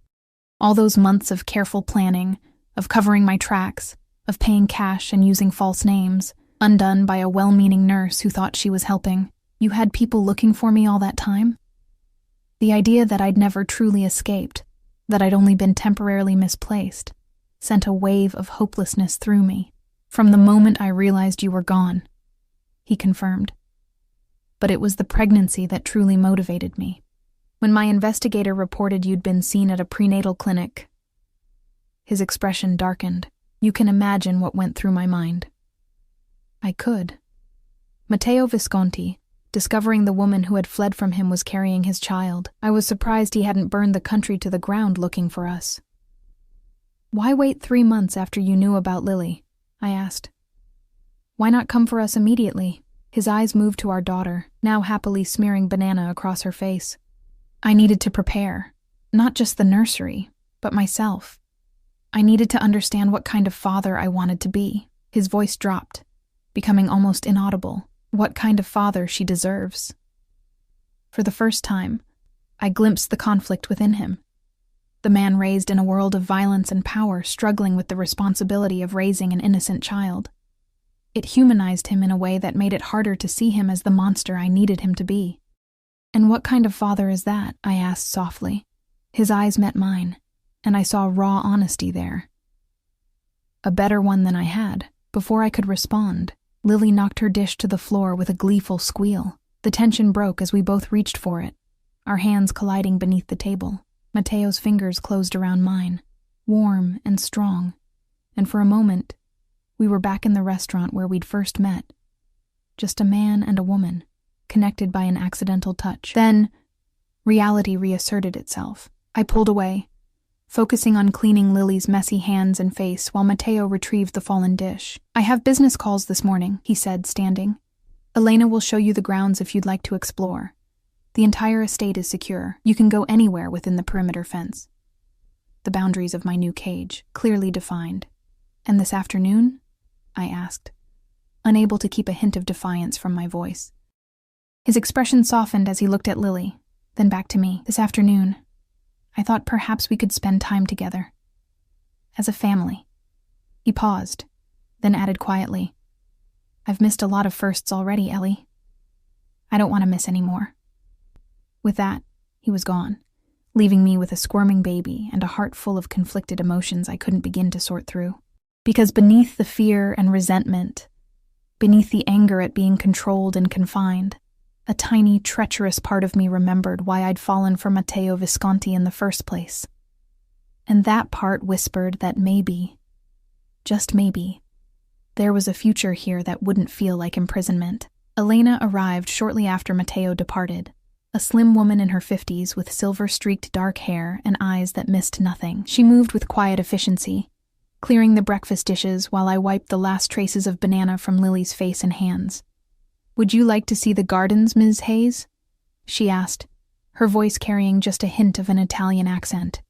All those months of careful planning, of covering my tracks, of paying cash and using false names, undone by a well-meaning nurse who thought she was helping. You had people looking for me all that time? The idea that I'd never truly escaped, that I'd only been temporarily misplaced, sent a wave of hopelessness through me. From the moment I realized you were gone, he confirmed. But it was the pregnancy that truly motivated me. When my investigator reported you'd been seen at a prenatal clinic, his expression darkened. You can imagine what went through my mind. I could. Matteo Visconti, discovering the woman who had fled from him was carrying his child. I was surprised he hadn't burned the country to the ground looking for us. Why wait 3 months after you knew about Lily? I asked. Why not come for us immediately? His eyes moved to our daughter, now happily smearing banana across her face. I needed to prepare, not just the nursery, but myself. I needed to understand what kind of father I wanted to be. His voice dropped, becoming almost inaudible. What kind of father she deserves. For the first time, I glimpsed the conflict within him. The man raised in a world of violence and power, struggling with the responsibility of raising an innocent child. It humanized him in a way that made it harder to see him as the monster I needed him to be. And what kind of father is that? I asked softly. His eyes met mine, and I saw raw honesty there. A better one than I had. Before I could respond, Lily knocked her dish to the floor with a gleeful squeal. The tension broke as we both reached for it, our hands colliding beneath the table. Matteo's fingers closed around mine, warm and strong, and for a moment, we were back in the restaurant where we'd first met. Just a man and a woman, connected by an accidental touch. Then, reality reasserted itself. I pulled away, focusing on cleaning Lily's messy hands and face while Matteo retrieved the fallen dish. I have business calls this morning, he said, standing. Elena will show you the grounds if you'd like to explore. The entire estate is secure. You can go anywhere within the perimeter fence. The boundaries of my new cage, clearly defined. And this afternoon? I asked, unable to keep a hint of defiance from my voice. His expression softened as he looked at Lily, then back to me. This afternoon, I thought perhaps we could spend time together. As a family. He paused, then added quietly, I've missed a lot of firsts already, Ellie. I don't want to miss any more. With that, he was gone, leaving me with a squirming baby and a heart full of conflicted emotions I couldn't begin to sort through. Because beneath the fear and resentment, beneath the anger at being controlled and confined, a tiny, treacherous part of me remembered why I'd fallen for Matteo Visconti in the first place. And that part whispered that maybe, just maybe, there was a future here that wouldn't feel like imprisonment. Elena arrived shortly after Matteo departed, a slim woman in her 50s with silver-streaked dark hair and eyes that missed nothing. She moved with quiet efficiency, clearing the breakfast dishes while I wiped the last traces of banana from Lily's face and hands. Would you like to see the gardens, Ms. Hayes? She asked, her voice carrying just a hint of an Italian accent.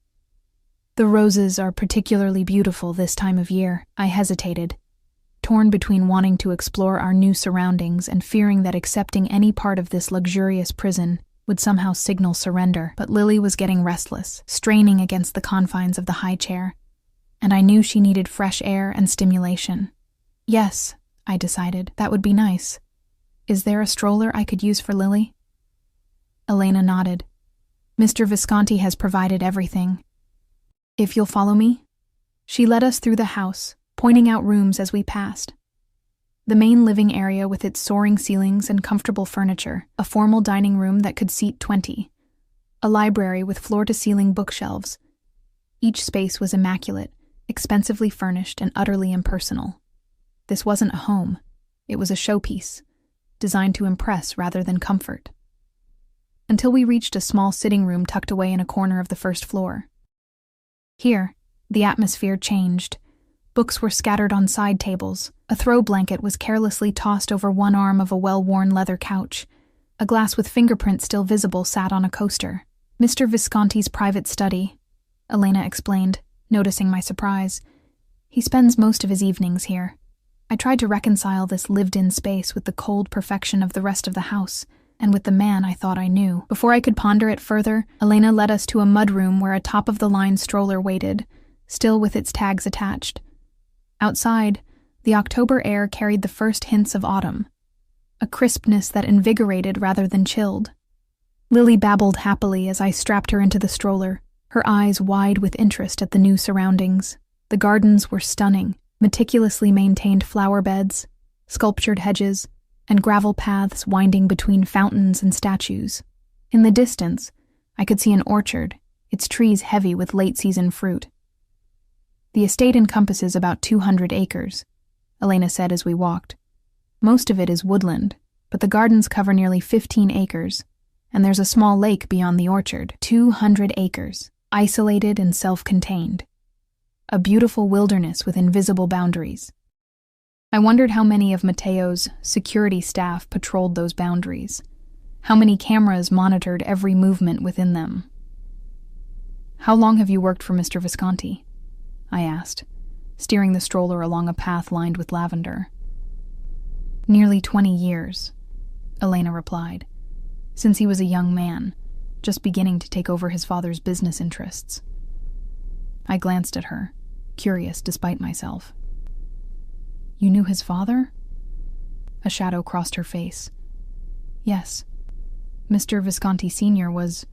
The roses are particularly beautiful this time of year. I hesitated, torn between wanting to explore our new surroundings and fearing that accepting any part of this luxurious prison would somehow signal surrender. But Lily was getting restless, straining against the confines of the high chair, and I knew she needed fresh air and stimulation. Yes, I decided, that would be nice. Is there a stroller I could use for Lily? Elena nodded. Mr. Visconti has provided everything. If you'll follow me? She led us through the house, pointing out rooms as we passed. The main living area with its soaring ceilings and comfortable furniture, a formal dining room that could seat 20, a library with floor-to-ceiling bookshelves. Each space was immaculate, expensively furnished and utterly impersonal. This wasn't a home. It was a showpiece. designed to impress rather than comfort. Until we reached a small sitting room tucked away in a corner of the first floor. Here, the atmosphere changed. Books were scattered on side tables. A throw blanket was carelessly tossed over one arm of a well-worn leather couch. A glass with fingerprints still visible sat on a coaster. Mr. Visconti's private study, Elena explained, noticing my surprise. He spends most of his evenings here. I tried to reconcile this lived-in space with the cold perfection of the rest of the house, and with the man I thought I knew. Before I could ponder it further, Elena led us to a mudroom where a top-of-the-line stroller waited, still with its tags attached. Outside, the October air carried the first hints of autumn, a crispness that invigorated rather than chilled. Lily babbled happily as I strapped her into the stroller, her eyes wide with interest at the new surroundings. The gardens were stunning, meticulously maintained flower beds, sculptured hedges, and gravel paths winding between fountains and statues. In the distance, I could see an orchard, its trees heavy with late-season fruit. The estate encompasses about 200 acres, Elena said as we walked. Most of it is woodland, but the gardens cover nearly 15 acres, and there's a small lake beyond the orchard. 200 acres, isolated and self-contained. A beautiful wilderness with invisible boundaries. I wondered how many of Matteo's security staff patrolled those boundaries, how many cameras monitored every movement within them. "How long have you worked for Mr. Visconti?" I asked, steering the stroller along a path lined with lavender. "Nearly 20 years, Elena replied, "since he was a young man, just beginning to take over his father's business interests." I glanced at her, curious despite myself. "You knew his father?" A shadow crossed her face. "Yes. Mr. Visconti Sr. was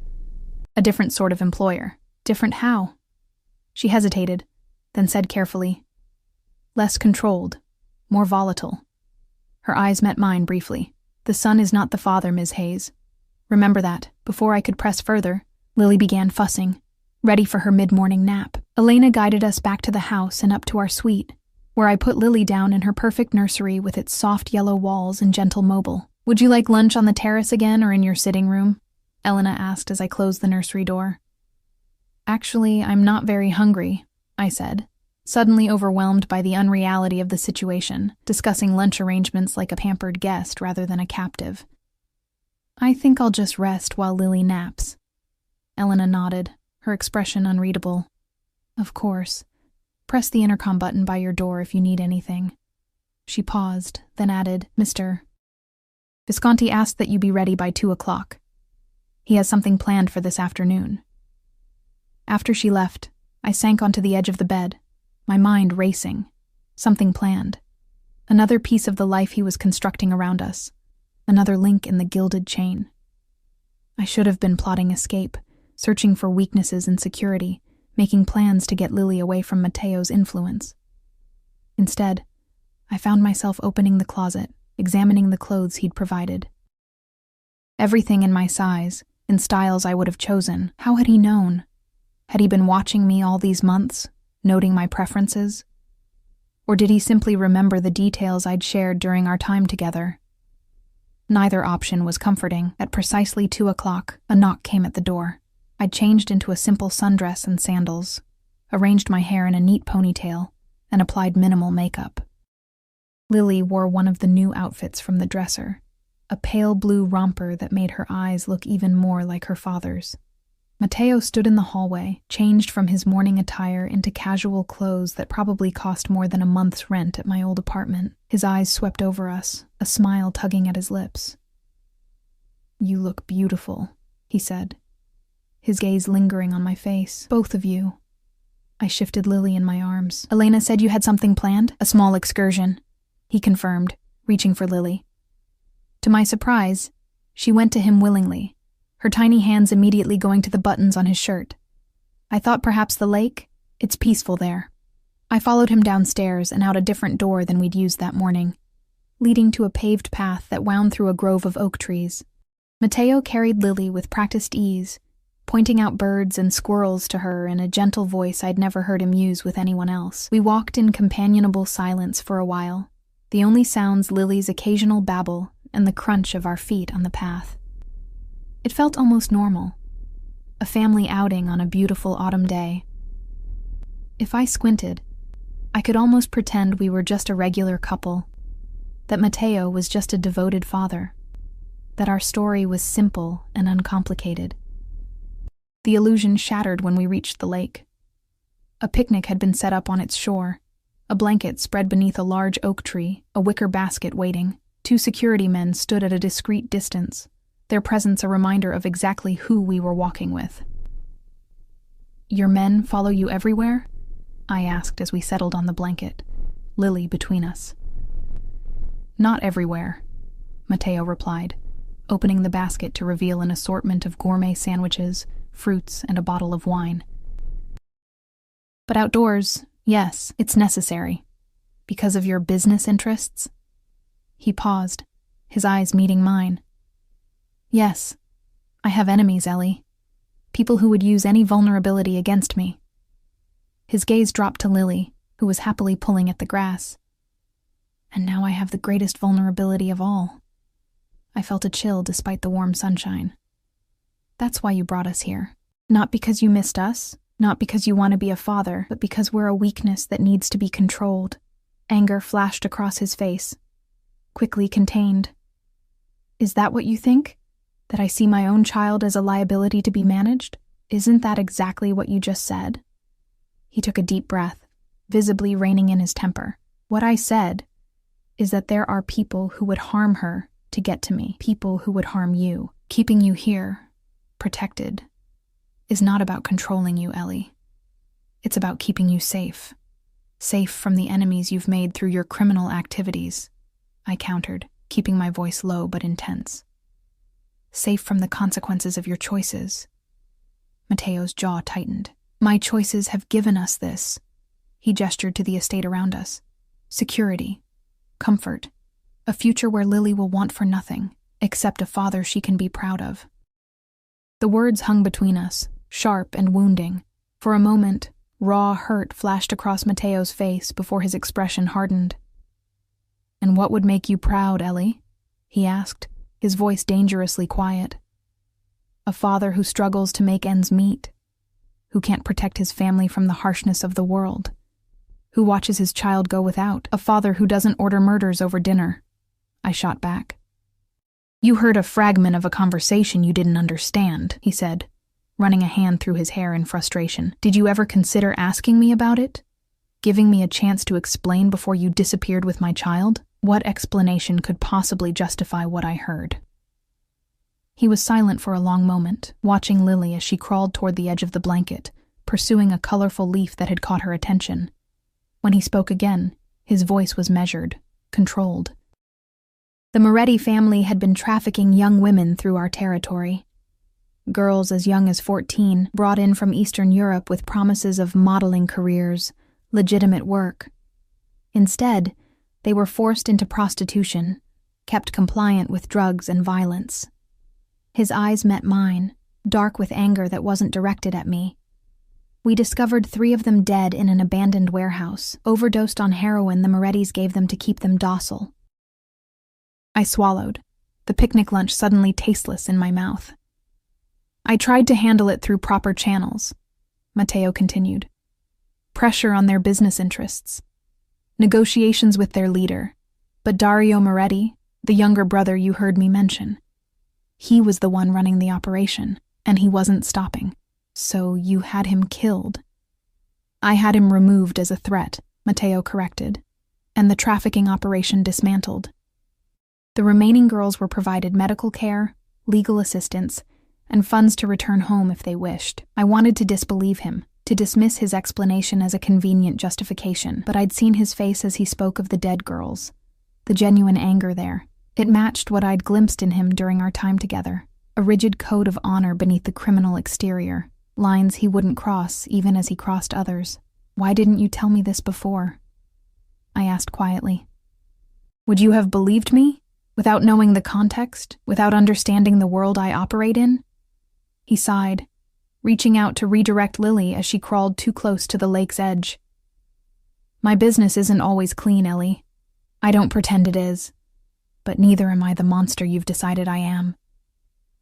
a different sort of employer." "Different how?" She hesitated, then said carefully, "Less controlled, more volatile." Her eyes met mine briefly. "The son is not the father, Ms. Hayes. Remember that." Before I could press further, Lily began fussing, ready for her mid-morning nap. Elena guided us back to the house and up to our suite, where I put Lily down in her perfect nursery with its soft yellow walls and gentle mobile. "Would you like lunch on the terrace again or in your sitting room?" Elena asked as I closed the nursery door. "Actually, I'm not very hungry," I said, suddenly overwhelmed by the unreality of the situation, discussing lunch arrangements like a pampered guest rather than a captive. "I think I'll just rest while Lily naps." Elena nodded, her expression unreadable. "Of course. Press the intercom button by your door if you need anything." She paused, then added, "Mr. Visconti asked that you be ready by 2 o'clock. He has something planned for this afternoon." After she left, I sank onto the edge of the bed, my mind racing. Something planned. Another piece of the life he was constructing around us. Another link in the gilded chain. I should have been plotting escape, searching for weaknesses in security, making plans to get Lily away from Matteo's influence. Instead, I found myself opening the closet, examining the clothes he'd provided. Everything in my size, in styles I would have chosen. How had he known? Had he been watching me all these months, noting my preferences? Or did he simply remember the details I'd shared during our time together? Neither option was comforting. At precisely 2 o'clock, a knock came at the door. I'd changed into a simple sundress and sandals, arranged my hair in a neat ponytail, and applied minimal makeup. Lily wore one of the new outfits from the dresser, a pale blue romper that made her eyes look even more like her father's. Matteo stood in the hallway, changed from his morning attire into casual clothes that probably cost more than a month's rent at my old apartment. His eyes swept over us, a smile tugging at his lips. "You look beautiful," he said, his gaze lingering on my face. "Both of you." I shifted Lily in my arms. "Elena said you had something planned? A small excursion," he confirmed, reaching for Lily. To my surprise, she went to him willingly, her tiny hands immediately going to the buttons on his shirt. I thought perhaps the lake? It's peaceful there. I followed him downstairs and out a different door than we'd used that morning, leading to a paved path that wound through a grove of oak trees. Matteo carried Lily with practiced ease, pointing out birds and squirrels to her in a gentle voice I'd never heard him use with anyone else. We walked in companionable silence for a while, the only sounds Lily's occasional babble and the crunch of our feet on the path. It felt almost normal, a family outing on a beautiful autumn day. If I squinted, I could almost pretend we were just a regular couple, that Mateo was just a devoted father, that our story was simple and uncomplicated. The illusion shattered when we reached the lake. A picnic had been set up on its shore, a blanket spread beneath a large oak tree, a wicker basket waiting. 2 security men stood at a discreet distance, their presence a reminder of exactly who we were walking with. "Your men follow you everywhere?" I asked as we settled on the blanket, Lily between us. "Not everywhere," Mateo replied, opening the basket to reveal an assortment of gourmet sandwiches, fruits, and a bottle of wine. "But outdoors, yes, it's necessary. Because of your business interests?" He paused, his eyes meeting mine. "Yes, I have enemies, Ellie. People who would use any vulnerability against me." His gaze dropped to Lily, who was happily pulling at the grass. "And now I have the greatest vulnerability of all." I felt a chill despite the warm sunshine. "That's why you brought us here. Not because you missed us, not because you want to be a father, but because we're a weakness that needs to be controlled." Anger flashed across his face, quickly contained. "Is that what you think? That I see my own child as a liability to be managed? Isn't that exactly what you just said?" He took a deep breath, visibly reining in his temper. "What I said is that there are people who would harm her to get to me, people who would harm you. Keeping you here, protected, is not about controlling you, Ellie. It's about keeping you safe. Safe from the enemies you've made through your criminal activities," I countered, keeping my voice low but intense. "Safe from the consequences of your choices." Mateo's jaw tightened. "My choices have given us this." He gestured to the estate around us. "Security, comfort, a future where Lily will want for nothing, except a father she can be proud of." The words hung between us, sharp and wounding. For a moment, raw hurt flashed across Mateo's face before his expression hardened. "And what would make you proud, Ellie?" he asked, his voice dangerously quiet. "A father who struggles to make ends meet, who can't protect his family from the harshness of the world, who watches his child go without, a father who doesn't order murders over dinner." I shot back. "You heard a fragment of a conversation you didn't understand," he said, running a hand through his hair in frustration. "Did you ever consider asking me about it? Giving me a chance to explain before you disappeared with my child? What explanation could possibly justify what I heard?" He was silent for a long moment, watching Lily as she crawled toward the edge of the blanket, pursuing a colorful leaf that had caught her attention. When he spoke again, his voice was measured, controlled. "The Moretti family had been trafficking young women through our territory. Girls as young as 14, brought in from Eastern Europe with promises of modeling careers, legitimate work. Instead, they were forced into prostitution, kept compliant with drugs and violence." His eyes met mine, dark with anger that wasn't directed at me. "We discovered 3 of them dead in an abandoned warehouse, overdosed on heroin the Morettis gave them to keep them docile." I swallowed, the picnic lunch suddenly tasteless in my mouth. "I tried to handle it through proper channels," Mateo continued. "Pressure on their business interests. Negotiations with their leader. But Dario Moretti, the younger brother you heard me mention, he was the one running the operation, and he wasn't stopping. So you had him killed." "I had him removed as a threat," Mateo corrected, "and the trafficking operation dismantled. The remaining girls were provided medical care, legal assistance, and funds to return home if they wished. I wanted to disbelieve him, to dismiss his explanation as a convenient justification, but I'd seen his face as he spoke of the dead girls, the genuine anger there. It matched what I'd glimpsed in him during our time together, a rigid code of honor beneath the criminal exterior, lines he wouldn't cross even as he crossed others. "Why didn't you tell me this before?" I asked quietly. "Would you have believed me? Without knowing the context, without understanding the world I operate in?" He sighed, reaching out to redirect Lily as she crawled too close to the lake's edge. "My business isn't always clean, Ellie. I don't pretend it is. but neither am I the monster you've decided I am.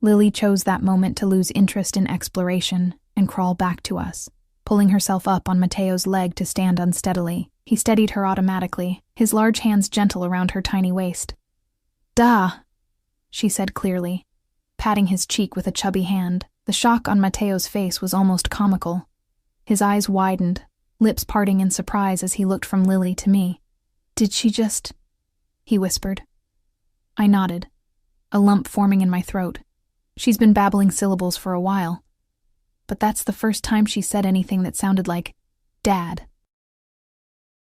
Lily chose that moment to lose interest in exploration and crawl back to us, pulling herself up on Mateo's leg to stand unsteadily. He steadied her automatically, his large hands gentle around her tiny waist. "Duh," she said clearly, patting his cheek with a chubby hand. The shock on Mateo's face was almost comical. His eyes widened, lips parting in surprise as he looked from Lily to me. "Did she just—" he whispered. I nodded, a lump forming in my throat. She's been babbling syllables for a while, but that's the first time she said anything that sounded like Dad.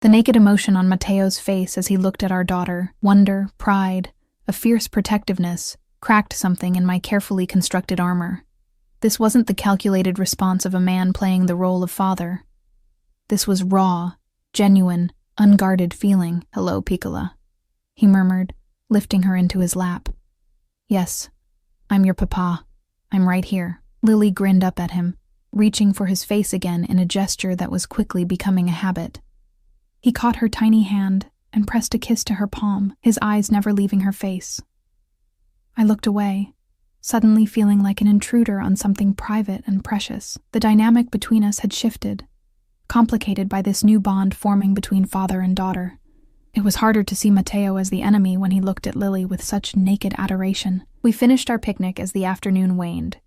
The naked emotion on Mateo's face as he looked at our daughter, wonder, pride, a fierce protectiveness, cracked something in my carefully constructed armor. This wasn't the calculated response of a man playing the role of father. This was raw, genuine, unguarded feeling. "Hello, Piccola," he murmured, lifting her into his lap. "Yes, I'm your papa. I'm right here." Lily grinned up at him, reaching for his face again in a gesture that was quickly becoming a habit. He caught her tiny hand and pressed a kiss to her palm, his eyes never leaving her face. I looked away, suddenly feeling like an intruder on something private and precious. The dynamic between us had shifted, complicated by this new bond forming between father and daughter. It was harder to see Mateo as the enemy when he looked at Lily with such naked adoration. We finished our picnic as the afternoon waned,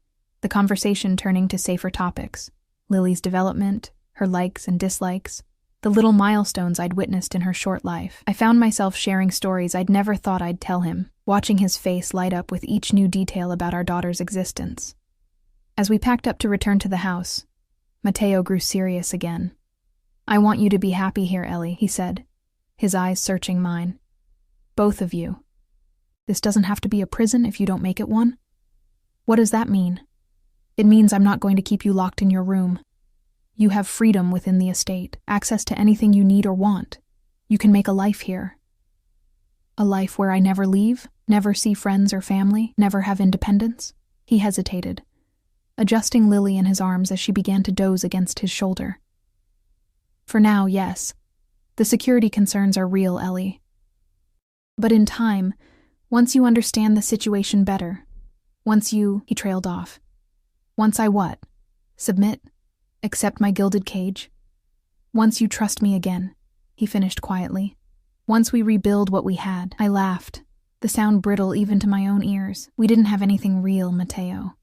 the conversation turning to safer topics: Lily's development, her likes and dislikes, the little milestones I'd witnessed in her short life. I found myself sharing stories I'd never thought I'd tell him, watching his face light up with each new detail about our daughter's existence. As we packed up to return to the house, Mateo grew serious again. "I want you to be happy here, Ellie," he said, his eyes searching mine. "Both of you. This doesn't have to be a prison if you don't make it one." "What does that mean?" "It means I'm not going to keep you locked in your room. You have freedom within the estate, access to anything you need or want. You can make a life here. A life where I never leave, never see friends or family, never have independence." He hesitated, adjusting Lily in his arms as she began to doze against his shoulder. "For now, yes. The security concerns are real, Ellie. But in time, once you understand the situation better, once you—" he trailed off. "Once I what? Submit? Accept my gilded cage? Once you trust me again," he finished quietly. "Once we rebuild what we had." I laughed, the sound brittle even to my own ears. "We didn't have anything real, Mateo.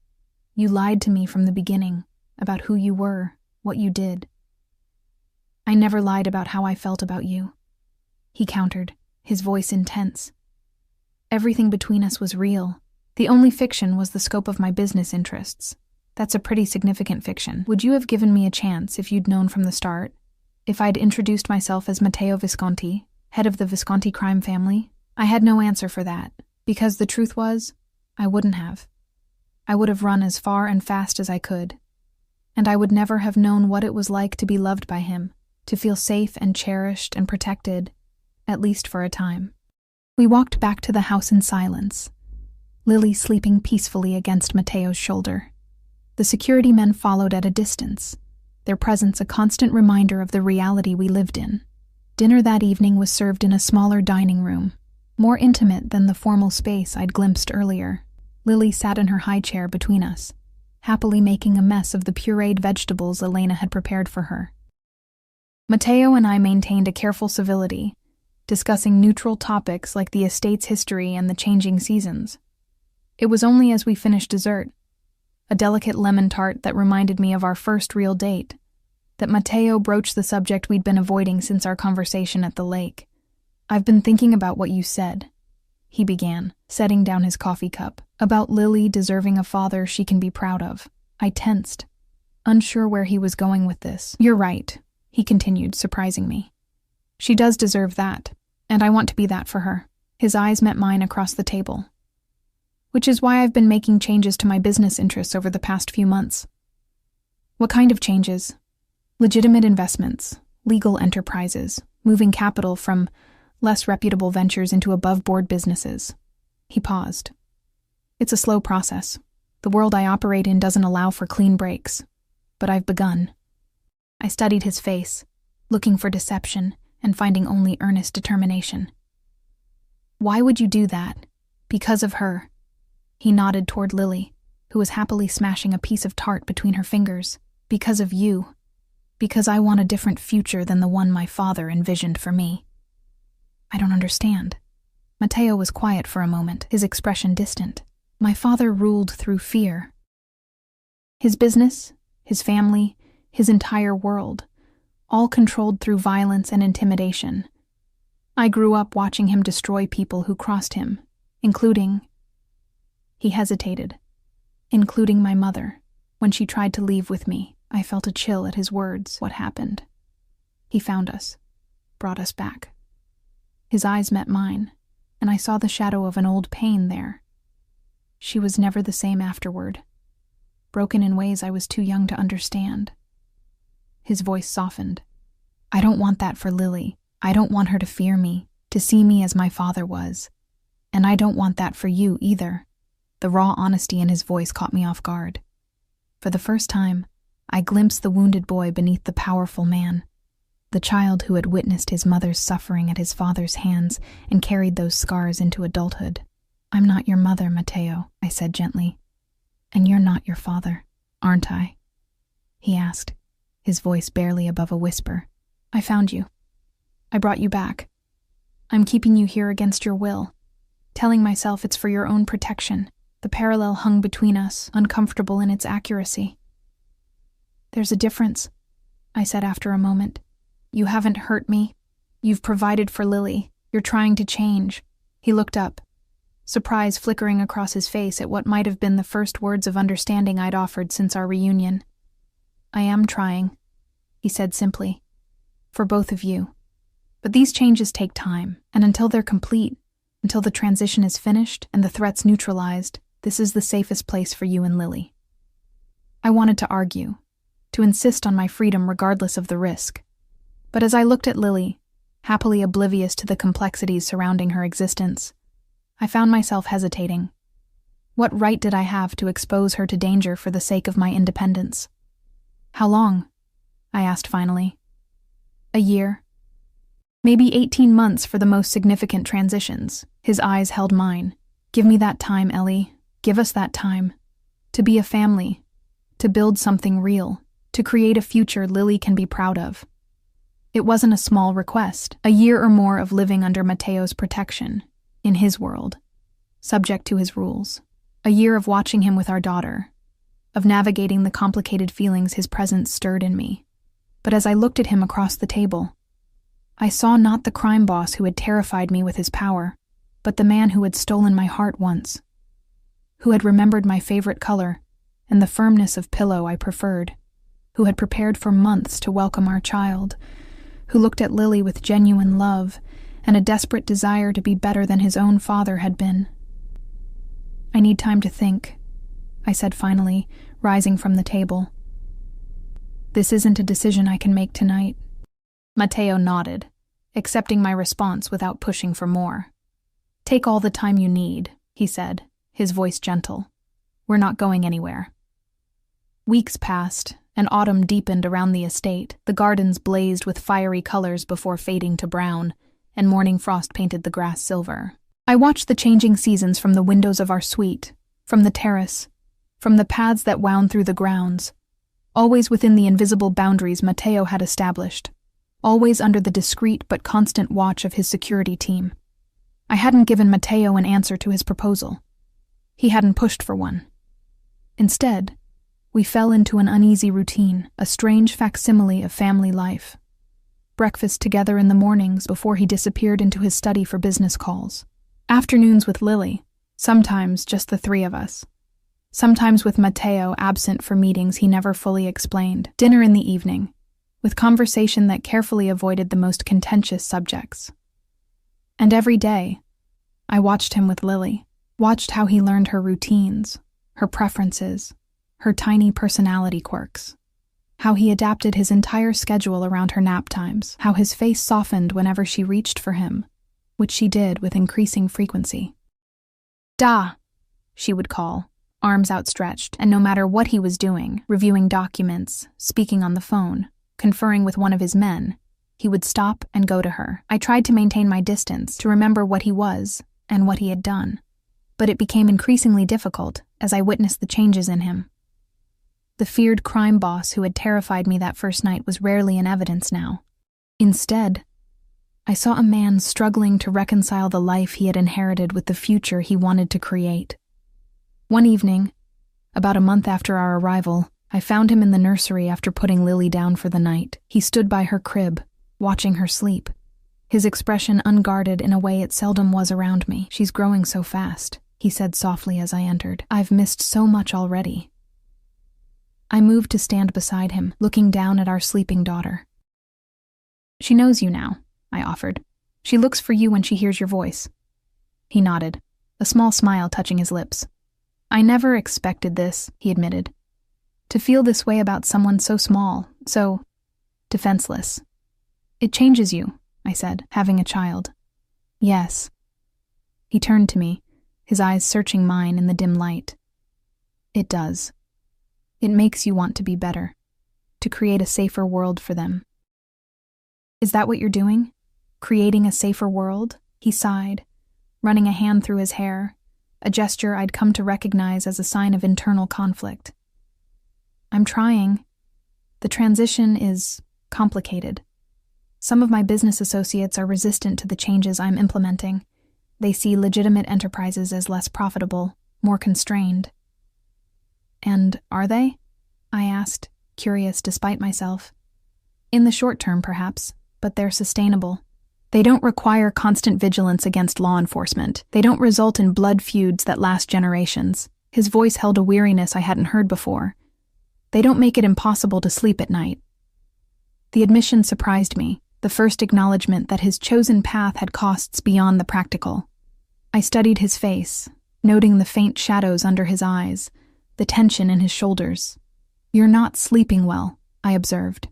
You lied to me from the beginning, about who you were, what you did." "I never lied about how I felt about you," he countered, his voice intense. "Everything between us was real. The only fiction was the scope of my business interests. That's a pretty significant fiction. Would you have given me a chance if you'd known from the start? If I'd introduced myself as Matteo Visconti, head of the Visconti crime family? I had no answer for that, because the truth was, I wouldn't have. I would have run as far and fast as I could. And I would never have known what it was like to be loved by him, to feel safe and cherished and protected, at least for a time." We walked back to the house in silence, Lily sleeping peacefully against Mateo's shoulder. The security men followed at a distance, their presence a constant reminder of the reality we lived in. Dinner that evening was served in a smaller dining room, more intimate than the formal space I'd glimpsed earlier. Lily sat in her high chair between us, happily making a mess of the pureed vegetables Elena had prepared for her. Mateo and I maintained a careful civility, discussing neutral topics like the estate's history and the changing seasons. It was only as we finished dessert, a delicate lemon tart that reminded me of our first real date, that Mateo broached the subject we'd been avoiding since our conversation at the lake. "I've been thinking about what you said," he began, setting down his coffee cup, "about Lily deserving a father she can be proud of." I tensed, unsure where he was going with this. "You're right," he continued, surprising me. "She does deserve that, and I want to be that for her." His eyes met mine across the table. "Which is why I've been making changes to my business interests over the past few months." "What kind of changes?" "Legitimate investments, legal enterprises, moving capital from less reputable ventures into above-board businesses." He paused. "It's a slow process. The world I operate in doesn't allow for clean breaks, but I've begun." I studied his face, looking for deception and finding only earnest determination. Why would you do that? Because of her. He nodded toward Lily, who was happily smashing a piece of tart between her fingers. Because of you. Because I want a different future than the one my father envisioned for me. I don't understand. Matteo was quiet for a moment, his expression distant. My father ruled through fear. His business, his family, his entire world, all controlled through violence and intimidation. I grew up watching him destroy people who crossed him, including... He hesitated. Including my mother. When she tried to leave with me, I felt a chill at his words. What happened? He found us, brought us back. His eyes met mine, and I saw the shadow of an old pain there. She was never the same afterward, broken in ways I was too young to understand. His voice softened. I don't want that for Lily. I don't want her to fear me, to see me as my father was. And I don't want that for you either. The raw honesty in his voice caught me off guard. For the first time, I glimpsed the wounded boy beneath the powerful man, the child who had witnessed his mother's suffering at his father's hands and carried those scars into adulthood. I'm not your mother, Matteo, I said gently. And you're not your father, aren't I? He asked, his voice barely above a whisper. I found you. I brought you back. I'm keeping you here against your will, telling myself it's for your own protection. The parallel hung between us, uncomfortable in its accuracy. There's a difference, I said after a moment. You haven't hurt me. You've provided for Lily. You're trying to change. He looked up, surprise flickering across his face at what might have been the first words of understanding I'd offered since our reunion. I am trying, he said simply, for both of you. But these changes take time, and until they're complete, until the transition is finished and the threats neutralized, this is the safest place for you and Lily. I wanted to argue, to insist on my freedom regardless of the risk. But as I looked at Lily, happily oblivious to the complexities surrounding her existence, I found myself hesitating. What right did I have to expose her to danger for the sake of my independence? How long? I asked finally. A year. Maybe 18 months for the most significant transitions. His eyes held mine. Give me that time, Ellie. Give us that time. To be a family. To build something real. To create a future Lily can be proud of. It wasn't a small request. A year or more of living under Matteo's protection. In his world. Subject to his rules. A year of watching him with our daughter. Of navigating the complicated feelings his presence stirred in me. But as I looked at him across the table, I saw not the crime boss who had terrified me with his power, but the man who had stolen my heart once, who had remembered my favorite color and the firmness of pillow I preferred, who had prepared for months to welcome our child, who looked at Lily with genuine love and a desperate desire to be better than his own father had been. I need time to think, I said finally, rising from the table. This isn't a decision I can make tonight. Matteo nodded, accepting my response without pushing for more. Take all the time you need, he said, his voice gentle. We're not going anywhere. Weeks passed, and autumn deepened around the estate. The gardens blazed with fiery colors before fading to brown, and morning frost painted the grass silver. I watched the changing seasons from the windows of our suite, from the terrace, from the paths that wound through the grounds, always within the invisible boundaries Matteo had established, always under the discreet but constant watch of his security team. I hadn't given Matteo an answer to his proposal. He hadn't pushed for one. Instead, we fell into an uneasy routine, a strange facsimile of family life. Breakfast together in the mornings before he disappeared into his study for business calls. Afternoons with Lily, sometimes just the three of us. Sometimes with Matteo absent for meetings he never fully explained. Dinner in the evening, with conversation that carefully avoided the most contentious subjects. And every day, I watched him with Lily, watched how he learned her routines, her preferences, her tiny personality quirks, how he adapted his entire schedule around her nap times, how his face softened whenever she reached for him, which she did with increasing frequency. "Da," she would call, arms outstretched, and no matter what he was doing, reviewing documents, speaking on the phone, conferring with one of his men, he would stop and go to her. I tried to maintain my distance, to remember what he was, and what he had done, but it became increasingly difficult as I witnessed the changes in him. The feared crime boss who had terrified me that first night was rarely in evidence now. Instead, I saw a man struggling to reconcile the life he had inherited with the future he wanted to create. One evening, about a month after our arrival, I found him in the nursery after putting Lily down for the night. He stood by her crib, watching her sleep, his expression unguarded in a way it seldom was around me. "She's growing so fast," he said softly as I entered. "I've missed so much already." I moved to stand beside him, looking down at our sleeping daughter. "She knows you now," I offered. "She looks for you when she hears your voice." He nodded, a small smile touching his lips. "I never expected this," he admitted. "To feel this way about someone so small, so defenseless. It changes you," I said, "having a child." "Yes." He turned to me, his eyes searching mine in the dim light. "It does. It makes you want to be better, to create a safer world for them." "Is that what you're doing? Creating a safer world?" He sighed, running a hand through his hair, a gesture I'd come to recognize as a sign of internal conflict. "I'm trying. The transition is complicated. Some of my business associates are resistant to the changes I'm implementing. They see legitimate enterprises as less profitable, more constrained." "And are they?" I asked, curious despite myself. "In the short term, perhaps, but they're sustainable. They don't require constant vigilance against law enforcement. They don't result in blood feuds that last generations." His voice held a weariness I hadn't heard before. "They don't make it impossible to sleep at night." The admission surprised me, the first acknowledgement that his chosen path had costs beyond the practical. I studied his face, noting the faint shadows under his eyes, the tension in his shoulders. "You're not sleeping well," I observed.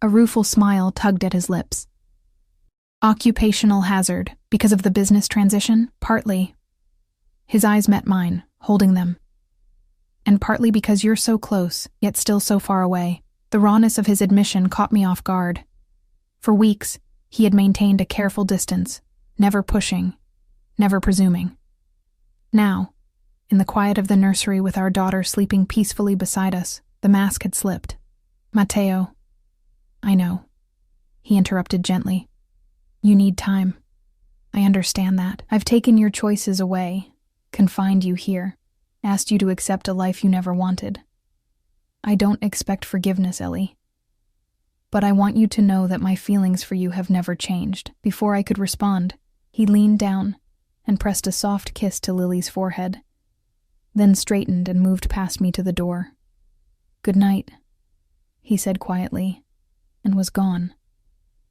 A rueful smile tugged at his lips. "Occupational hazard, because of the business transition? Partly." His eyes met mine, holding them. "And partly because you're so close, yet still so far away." The rawness of his admission caught me off guard. For weeks, he had maintained a careful distance, never pushing, never presuming. Now, in the quiet of the nursery with our daughter sleeping peacefully beside us, the mask had slipped. "Matteo." "I know," he interrupted gently. "You need time. I understand that. I've taken your choices away, confined you here, asked you to accept a life you never wanted. I don't expect forgiveness, Ellie. But I want you to know that my feelings for you have never changed." Before I could respond, he leaned down and pressed a soft kiss to Lily's forehead, then straightened and moved past me to the door. "Good night," he said quietly, and was gone,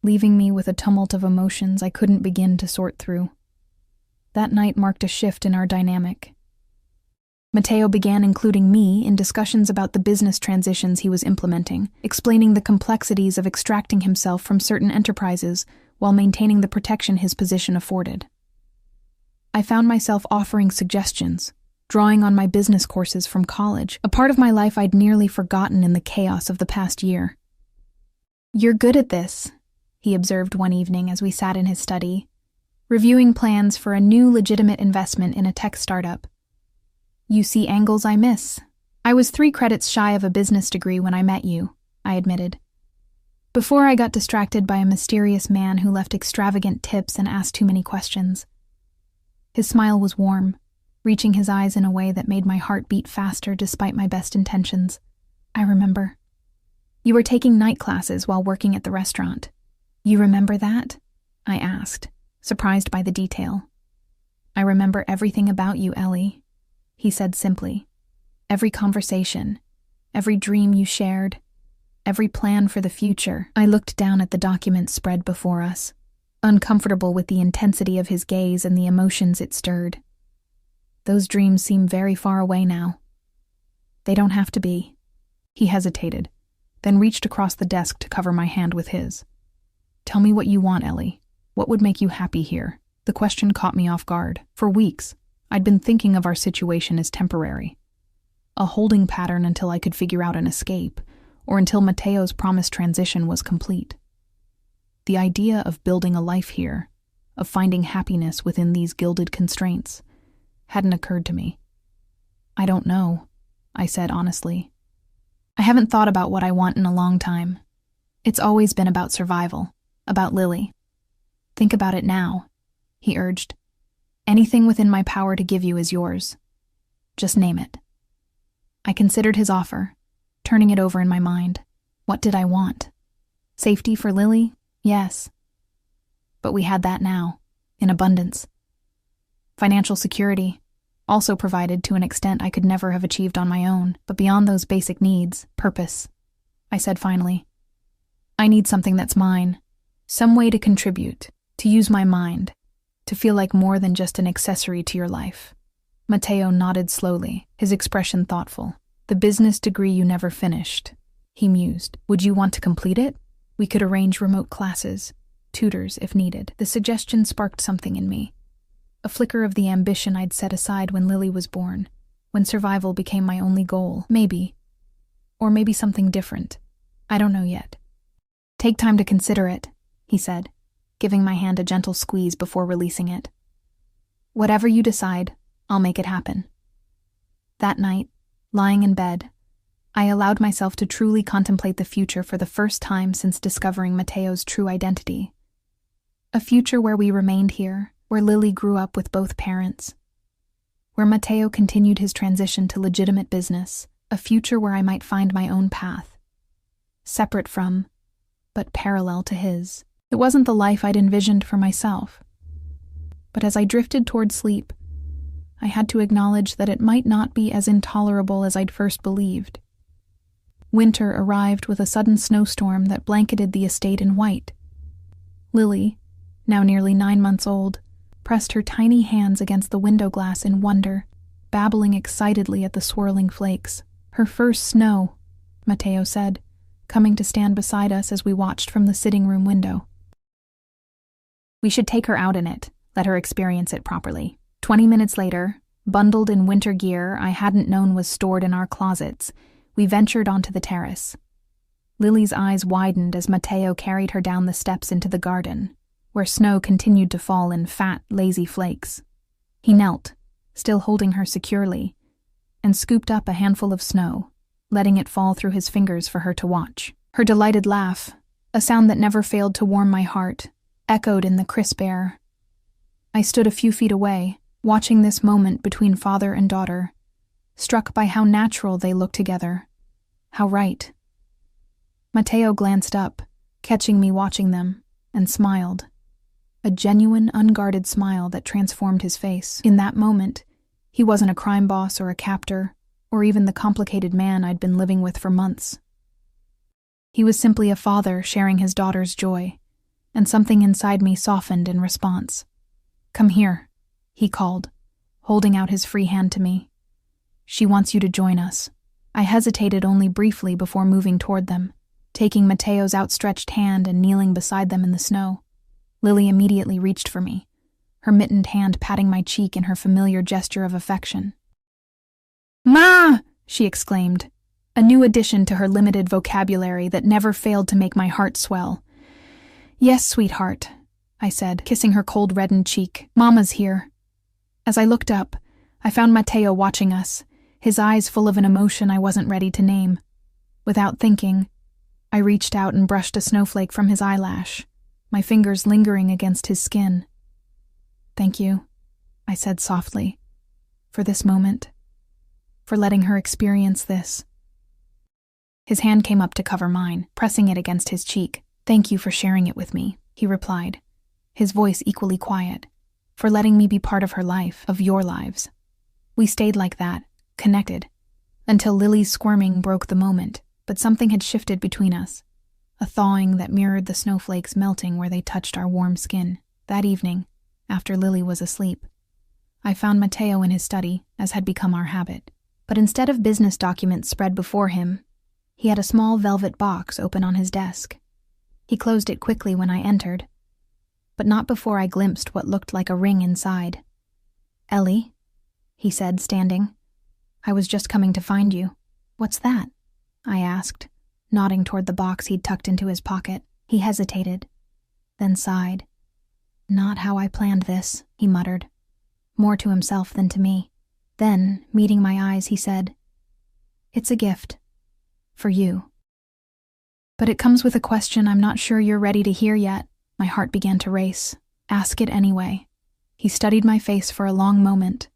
leaving me with a tumult of emotions I couldn't begin to sort through. That night marked a shift in our dynamic. Matteo began including me in discussions about the business transitions he was implementing, explaining the complexities of extracting himself from certain enterprises while maintaining the protection his position afforded. I found myself offering suggestions, drawing on my business courses from college, a part of my life I'd nearly forgotten in the chaos of the past year. "You're good at this," he observed one evening as we sat in his study, reviewing plans for a new legitimate investment in a tech startup. "You see angles I miss. I was 3 credits shy of a business degree when I met you," I admitted. "Before I got distracted by a mysterious man who left extravagant tips and asked too many questions." His smile was warm, reaching his eyes in a way that made my heart beat faster despite my best intentions. "I remember. You were taking night classes while working at the restaurant. You remember that?" I asked, surprised by the detail. "I remember everything about you, Ellie," he said simply. "Every conversation, every dream you shared, every plan for the future." I looked down at the document spread before us, uncomfortable with the intensity of his gaze and the emotions it stirred. Those dreams seem very far away now. "They don't have to be." He hesitated, then reached across the desk to cover my hand with his. "Tell me what you want, Ellie. What would make you happy here?" The question caught me off guard. For weeks, I'd been thinking of our situation as temporary, a holding pattern until I could figure out an escape, or until Matteo's promised transition was complete. The idea of building a life here, of finding happiness within these gilded constraints, hadn't occurred to me. I don't know, I said honestly. I haven't thought about what I want in a long time. It's always been about survival, about Lily. Think about it now, he urged. Anything within my power to give you is yours. Just name it. I considered his offer, turning it over in my mind. What did I want? Safety for Lily? Yes. But we had that now, in abundance. Financial security, also provided to an extent I could never have achieved on my own, but beyond those basic needs, purpose. I said finally, I need something that's mine, some way to contribute, to use my mind, to feel like more than just an accessory to your life. Matteo nodded slowly, his expression thoughtful. The business degree you never finished, he mused. Would you want to complete it? We could arrange remote classes, tutors if needed. The suggestion sparked something in me. A flicker of the ambition I'd set aside when Lily was born, when survival became my only goal. Maybe. Or maybe something different. I don't know yet. Take time to consider it, he said, giving my hand a gentle squeeze before releasing it. Whatever you decide, I'll make it happen. That night, lying in bed, I allowed myself to truly contemplate the future for the first time since discovering Matteo's true identity. A future where we remained here, where Lily grew up with both parents, where Matteo continued his transition to legitimate business, a future where I might find my own path, separate from, but parallel to his. It wasn't the life I'd envisioned for myself. But as I drifted toward sleep, I had to acknowledge that it might not be as intolerable as I'd first believed. Winter arrived with a sudden snowstorm that blanketed the estate in white. Lily, now nearly 9 months old, pressed her tiny hands against the window glass in wonder, babbling excitedly at the swirling flakes. Her first snow, Matteo said, coming to stand beside us as we watched from the sitting room window. We should take her out in it, let her experience it properly. 20 minutes later, bundled in winter gear I hadn't known was stored in our closets, we ventured onto the terrace. Lily's eyes widened as Matteo carried her down the steps into the garden, where snow continued to fall in fat, lazy flakes. He knelt, still holding her securely, and scooped up a handful of snow, letting it fall through his fingers for her to watch. Her delighted laugh, a sound that never failed to warm my heart, echoed in the crisp air. I stood a few feet away, watching this moment between father and daughter, struck by how natural they looked together, how right. Matteo glanced up, catching me watching them, and smiled. A genuine, unguarded smile that transformed his face. In that moment, he wasn't a crime boss or a captor, or even the complicated man I'd been living with for months. He was simply a father sharing his daughter's joy, and something inside me softened in response. Come here, he called, holding out his free hand to me. She wants you to join us. I hesitated only briefly before moving toward them, taking Matteo's outstretched hand and kneeling beside them in the snow. Lily immediately reached for me, her mittened hand patting my cheek in her familiar gesture of affection. Ma! She exclaimed, a new addition to her limited vocabulary that never failed to make my heart swell. Yes, sweetheart, I said, kissing her cold reddened cheek. Mama's here. As I looked up, I found Matteo watching us, his eyes full of an emotion I wasn't ready to name. Without thinking, I reached out and brushed a snowflake from his eyelash, my fingers lingering against his skin. Thank you, I said softly, for this moment, for letting her experience this. His hand came up to cover mine, pressing it against his cheek. Thank you for sharing it with me, he replied, his voice equally quiet, for letting me be part of her life, of your lives. We stayed like that, connected, until Lily's squirming broke the moment, but something had shifted between us, a thawing that mirrored the snowflakes melting where they touched our warm skin. That evening, after Lily was asleep, I found Matteo in his study, as had become our habit. But instead of business documents spread before him, he had a small velvet box open on his desk. He closed it quickly when I entered, but not before I glimpsed what looked like a ring inside. Ellie, he said, standing. I was just coming to find you. What's that? I asked, nodding toward the box he'd tucked into his pocket. He hesitated, then sighed. Not how I planned this, he muttered, more to himself than to me. Then, meeting my eyes, he said, "It's a gift. For you. But it comes with a question I'm not sure you're ready to hear yet." My heart began to race. "Ask it anyway." He studied my face for a long moment,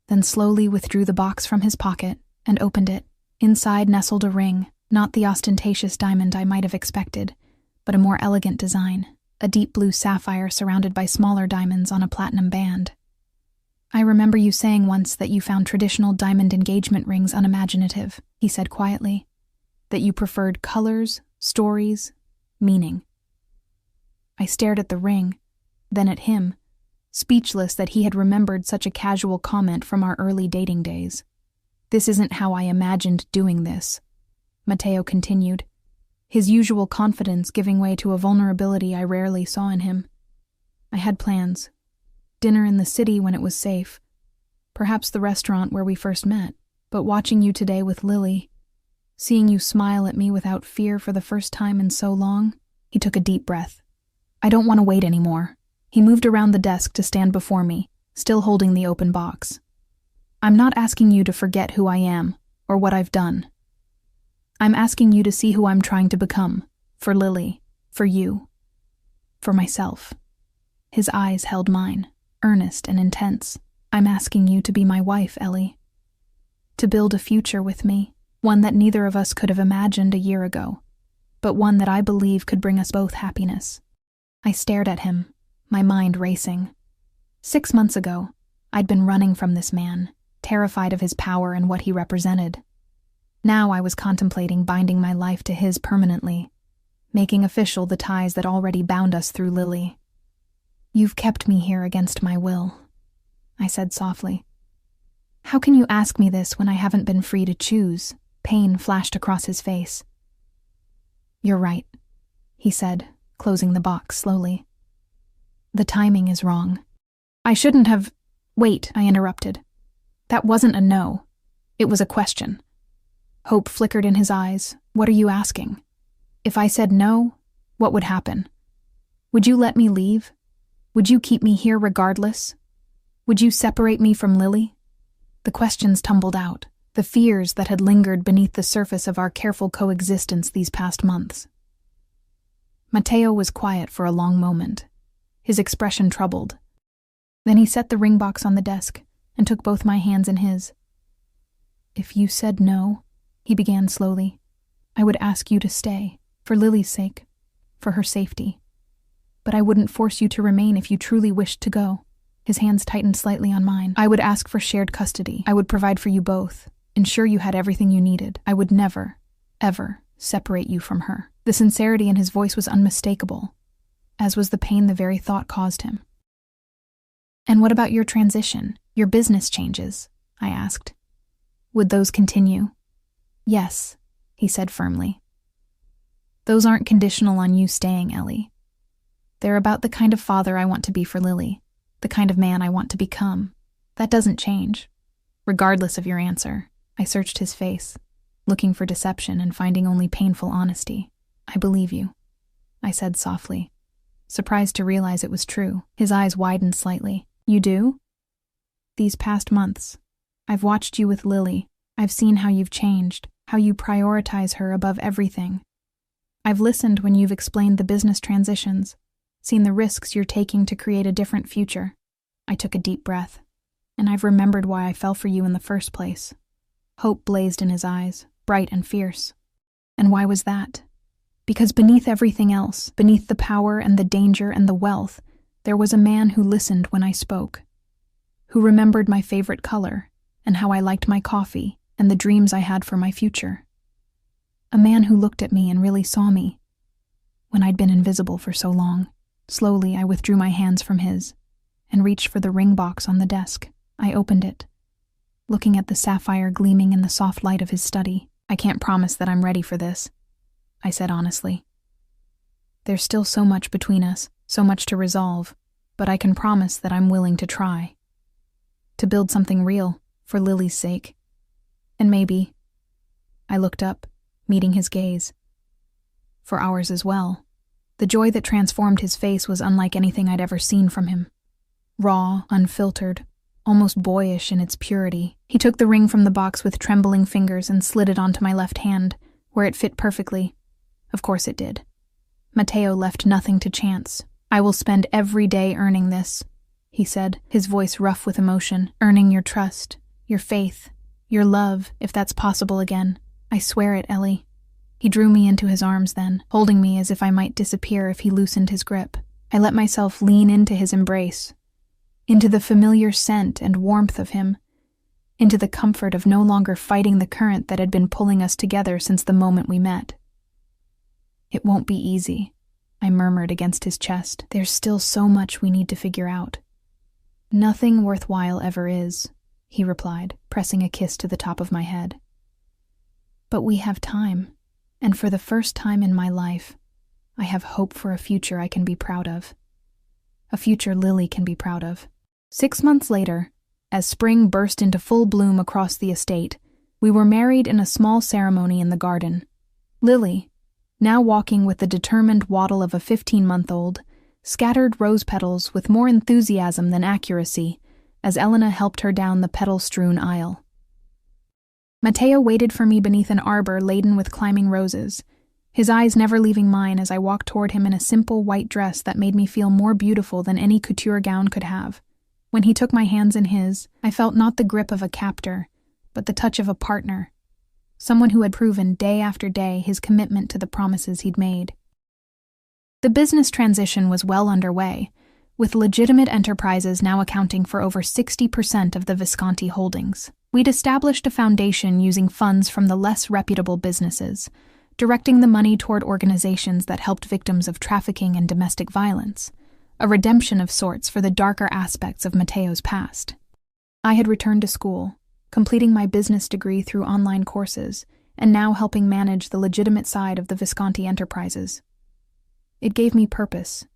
then slowly withdrew the box from his pocket and opened it. Inside nestled a ring, not the ostentatious diamond I might have expected, but a more elegant design, a deep blue sapphire surrounded by smaller diamonds on a platinum band. "I remember you saying once that you found traditional diamond engagement rings unimaginative," he said quietly, "that you preferred colors, stories, meaning." I stared at the ring, then at him, speechless that he had remembered such a casual comment from our early dating days. "This isn't how I imagined doing this," Matteo continued, his usual confidence giving way to a vulnerability I rarely saw in him. "I had plans. Dinner in the city when it was safe. Perhaps the restaurant where we first met. But watching you today with Lily, seeing you smile at me without fear for the first time in so long," he took a deep breath. "I don't want to wait anymore." He moved around the desk to stand before me, still holding the open box. "I'm not asking you to forget who I am, or what I've done. I'm asking you to see who I'm trying to become, for Lily, for you, for myself." His eyes held mine, earnest and intense. "I'm asking you to be my wife, Ellie. To build a future with me, one that neither of us could have imagined a year ago, but one that I believe could bring us both happiness." I stared at him, my mind racing. 6 months ago, I'd been running from this man, terrified of his power and what he represented. Now I was contemplating binding my life to his permanently, making official the ties that already bound us through Lily. "You've kept me here against my will," I said softly. "How can you ask me this when I haven't been free to choose?" Pain flashed across his face. "You're right," he said, closing the box slowly. "The timing is wrong. I shouldn't have—" "Wait," I interrupted. "That wasn't a no. It was a question." Hope flickered in his eyes. "What are you asking? If I said no, what would happen? Would you let me leave? Would you keep me here regardless? Would you separate me from Lily?" The questions tumbled out, the fears that had lingered beneath the surface of our careful coexistence these past months. Matteo was quiet for a long moment, his expression troubled. Then he set the ring box on the desk and took both my hands in his. "If you said no," he began slowly, "I would ask you to stay, for Lily's sake, for her safety. But I wouldn't force you to remain if you truly wished to go." His hands tightened slightly on mine. "I would ask for shared custody. I would provide for you both, ensure you had everything you needed. I would never, ever separate you from her." The sincerity in his voice was unmistakable, as was the pain the very thought caused him. "And what about your transition, your business changes?" I asked. "Would those continue?" "Yes," he said firmly. "Those aren't conditional on you staying, Ellie. They're about the kind of father I want to be for Lily, the kind of man I want to become. That doesn't change. Regardless of your answer." I searched his face, looking for deception and finding only painful honesty. "I believe you," I said softly, surprised to realize it was true. His eyes widened slightly. "You do?" "These past months, I've watched you with Lily. I've seen how you've changed, how you prioritize her above everything. I've listened when you've explained the business transitions, seen the risks you're taking to create a different future." I took a deep breath, and I've remembered why I fell for you in the first place. Hope blazed in his eyes, bright and fierce. "And why was that?" "Because beneath everything else, beneath the power and the danger and the wealth, there was a man who listened when I spoke, who remembered my favorite color and how I liked my coffee and the dreams I had for my future. A man who looked at me and really saw me, when I'd been invisible for so long." Slowly, I withdrew my hands from his and reached for the ring box on the desk. I opened it, looking at the sapphire gleaming in the soft light of his study. "I can't promise that I'm ready for this," I said honestly. "There's still so much between us, so much to resolve, but I can promise that I'm willing to try. To build something real, for Lily's sake. And maybe," I looked up, meeting his gaze, "for ours as well." The joy that transformed his face was unlike anything I'd ever seen from him. Raw, unfiltered, almost boyish in its purity. He took the ring from the box with trembling fingers and slid it onto my left hand, where it fit perfectly. Of course it did. Matteo left nothing to chance. "I will spend every day earning this," he said, his voice rough with emotion. "Earning your trust, your faith, your love, if that's possible again. I swear it, Ellie." He drew me into his arms then, holding me as if I might disappear if he loosened his grip. I let myself lean into his embrace, into the familiar scent and warmth of him, into the comfort of no longer fighting the current that had been pulling us together since the moment we met. "It won't be easy," I murmured against his chest. "There's still so much we need to figure out." "Nothing worthwhile ever is," he replied, pressing a kiss to the top of my head. "But we have time, and for the first time in my life, I have hope for a future I can be proud of. A future Lily can be proud of." 6 months later, as spring burst into full bloom across the estate, we were married in a small ceremony in the garden. Lily, now walking with the determined waddle of a 15-month-old, scattered rose petals with more enthusiasm than accuracy as Elena helped her down the petal-strewn aisle. Matteo waited for me beneath an arbor laden with climbing roses, his eyes never leaving mine as I walked toward him in a simple white dress that made me feel more beautiful than any couture gown could have. When he took my hands in his, I felt not the grip of a captor, but the touch of a partner, someone who had proven day after day his commitment to the promises he'd made. The business transition was well underway, with legitimate enterprises now accounting for over 60% of the Visconti holdings. We'd established a foundation using funds from the less reputable businesses, directing the money toward organizations that helped victims of trafficking and domestic violence, a redemption of sorts for the darker aspects of Matteo's past. I had returned to school, completing my business degree through online courses, and now helping manage the legitimate side of the Visconti enterprises. It gave me purpose,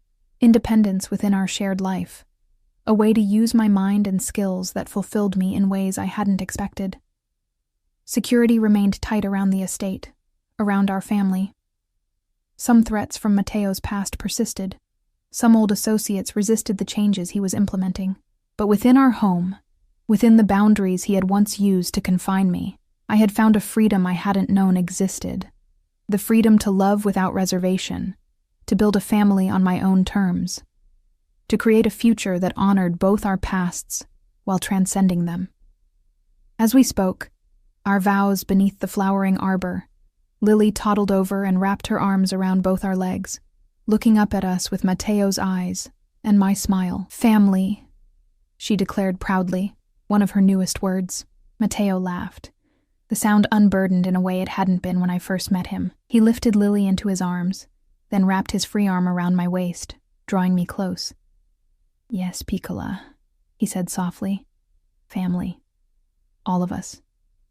independence within our shared life, a way to use my mind and skills that fulfilled me in ways I hadn't expected. Security remained tight around the estate, around our family. Some threats from Matteo's past persisted. Some old associates resisted the changes he was implementing. But within our home, within the boundaries he had once used to confine me, I had found a freedom I hadn't known existed. The freedom to love without reservation, to build a family on my own terms, to create a future that honored both our pasts while transcending them. As we spoke, our vows beneath the flowering arbor, Lily toddled over and wrapped her arms around both our legs, looking up at us with Matteo's eyes and my smile. "Family," she declared proudly, one of her newest words. Matteo laughed, the sound unburdened in a way it hadn't been when I first met him. He lifted Lily into his arms, then wrapped his free arm around my waist, drawing me close. "Yes, Piccola," he said softly. "Family. All of us.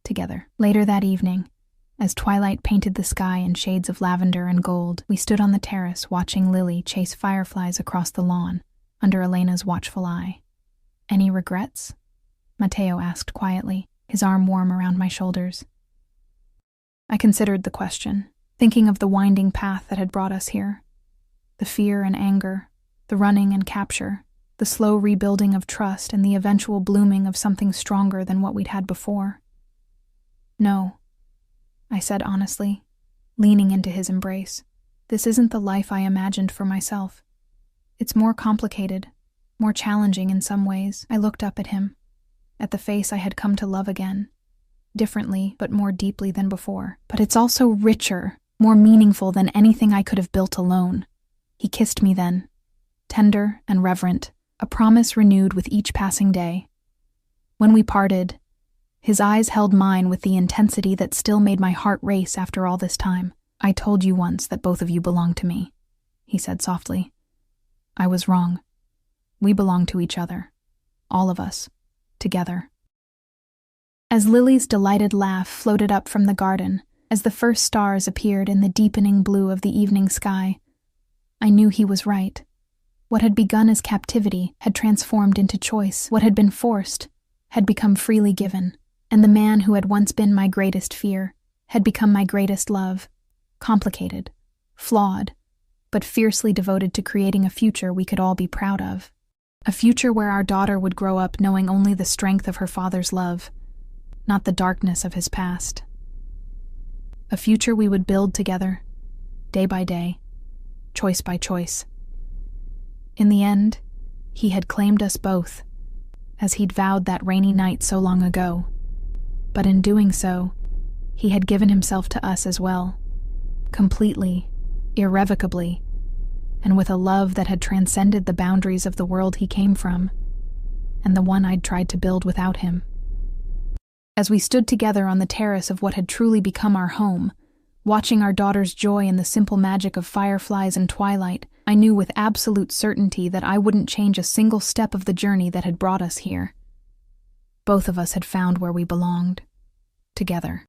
Together." Later that evening, as twilight painted the sky in shades of lavender and gold, we stood on the terrace watching Lily chase fireflies across the lawn under Elena's watchful eye. "Any regrets?" Matteo asked quietly, his arm warm around my shoulders. I considered the question, thinking of the winding path that had brought us here. The fear and anger, the running and capture, the slow rebuilding of trust and the eventual blooming of something stronger than what we'd had before. "No," I said honestly, leaning into his embrace. "This isn't the life I imagined for myself. It's more complicated, more challenging in some ways." I looked up at him, at the face I had come to love again, differently but more deeply than before. "But it's also richer, more meaningful than anything I could have built alone." He kissed me then, tender and reverent, a promise renewed with each passing day. When we parted, his eyes held mine with the intensity that still made my heart race after all this time. "I told you once that both of you belonged to me," he said softly. "I was wrong. We belong to each other. All of us. Together." As Lily's delighted laugh floated up from the garden, as the first stars appeared in the deepening blue of the evening sky, I knew he was right. What had begun as captivity had transformed into choice. What had been forced had become freely given. And the man who had once been my greatest fear had become my greatest love. Complicated, flawed, but fiercely devoted to creating a future we could all be proud of. A future where our daughter would grow up knowing only the strength of her father's love, not the darkness of his past. A future we would build together, day by day, choice by choice. In the end, he had claimed us both, as he'd vowed that rainy night so long ago. But in doing so, he had given himself to us as well, completely, irrevocably, and with a love that had transcended the boundaries of the world he came from, and the one I'd tried to build without him. As we stood together on the terrace of what had truly become our home, watching our daughter's joy in the simple magic of fireflies and twilight, I knew with absolute certainty that I wouldn't change a single step of the journey that had brought us here. Both of us had found where we belonged, together.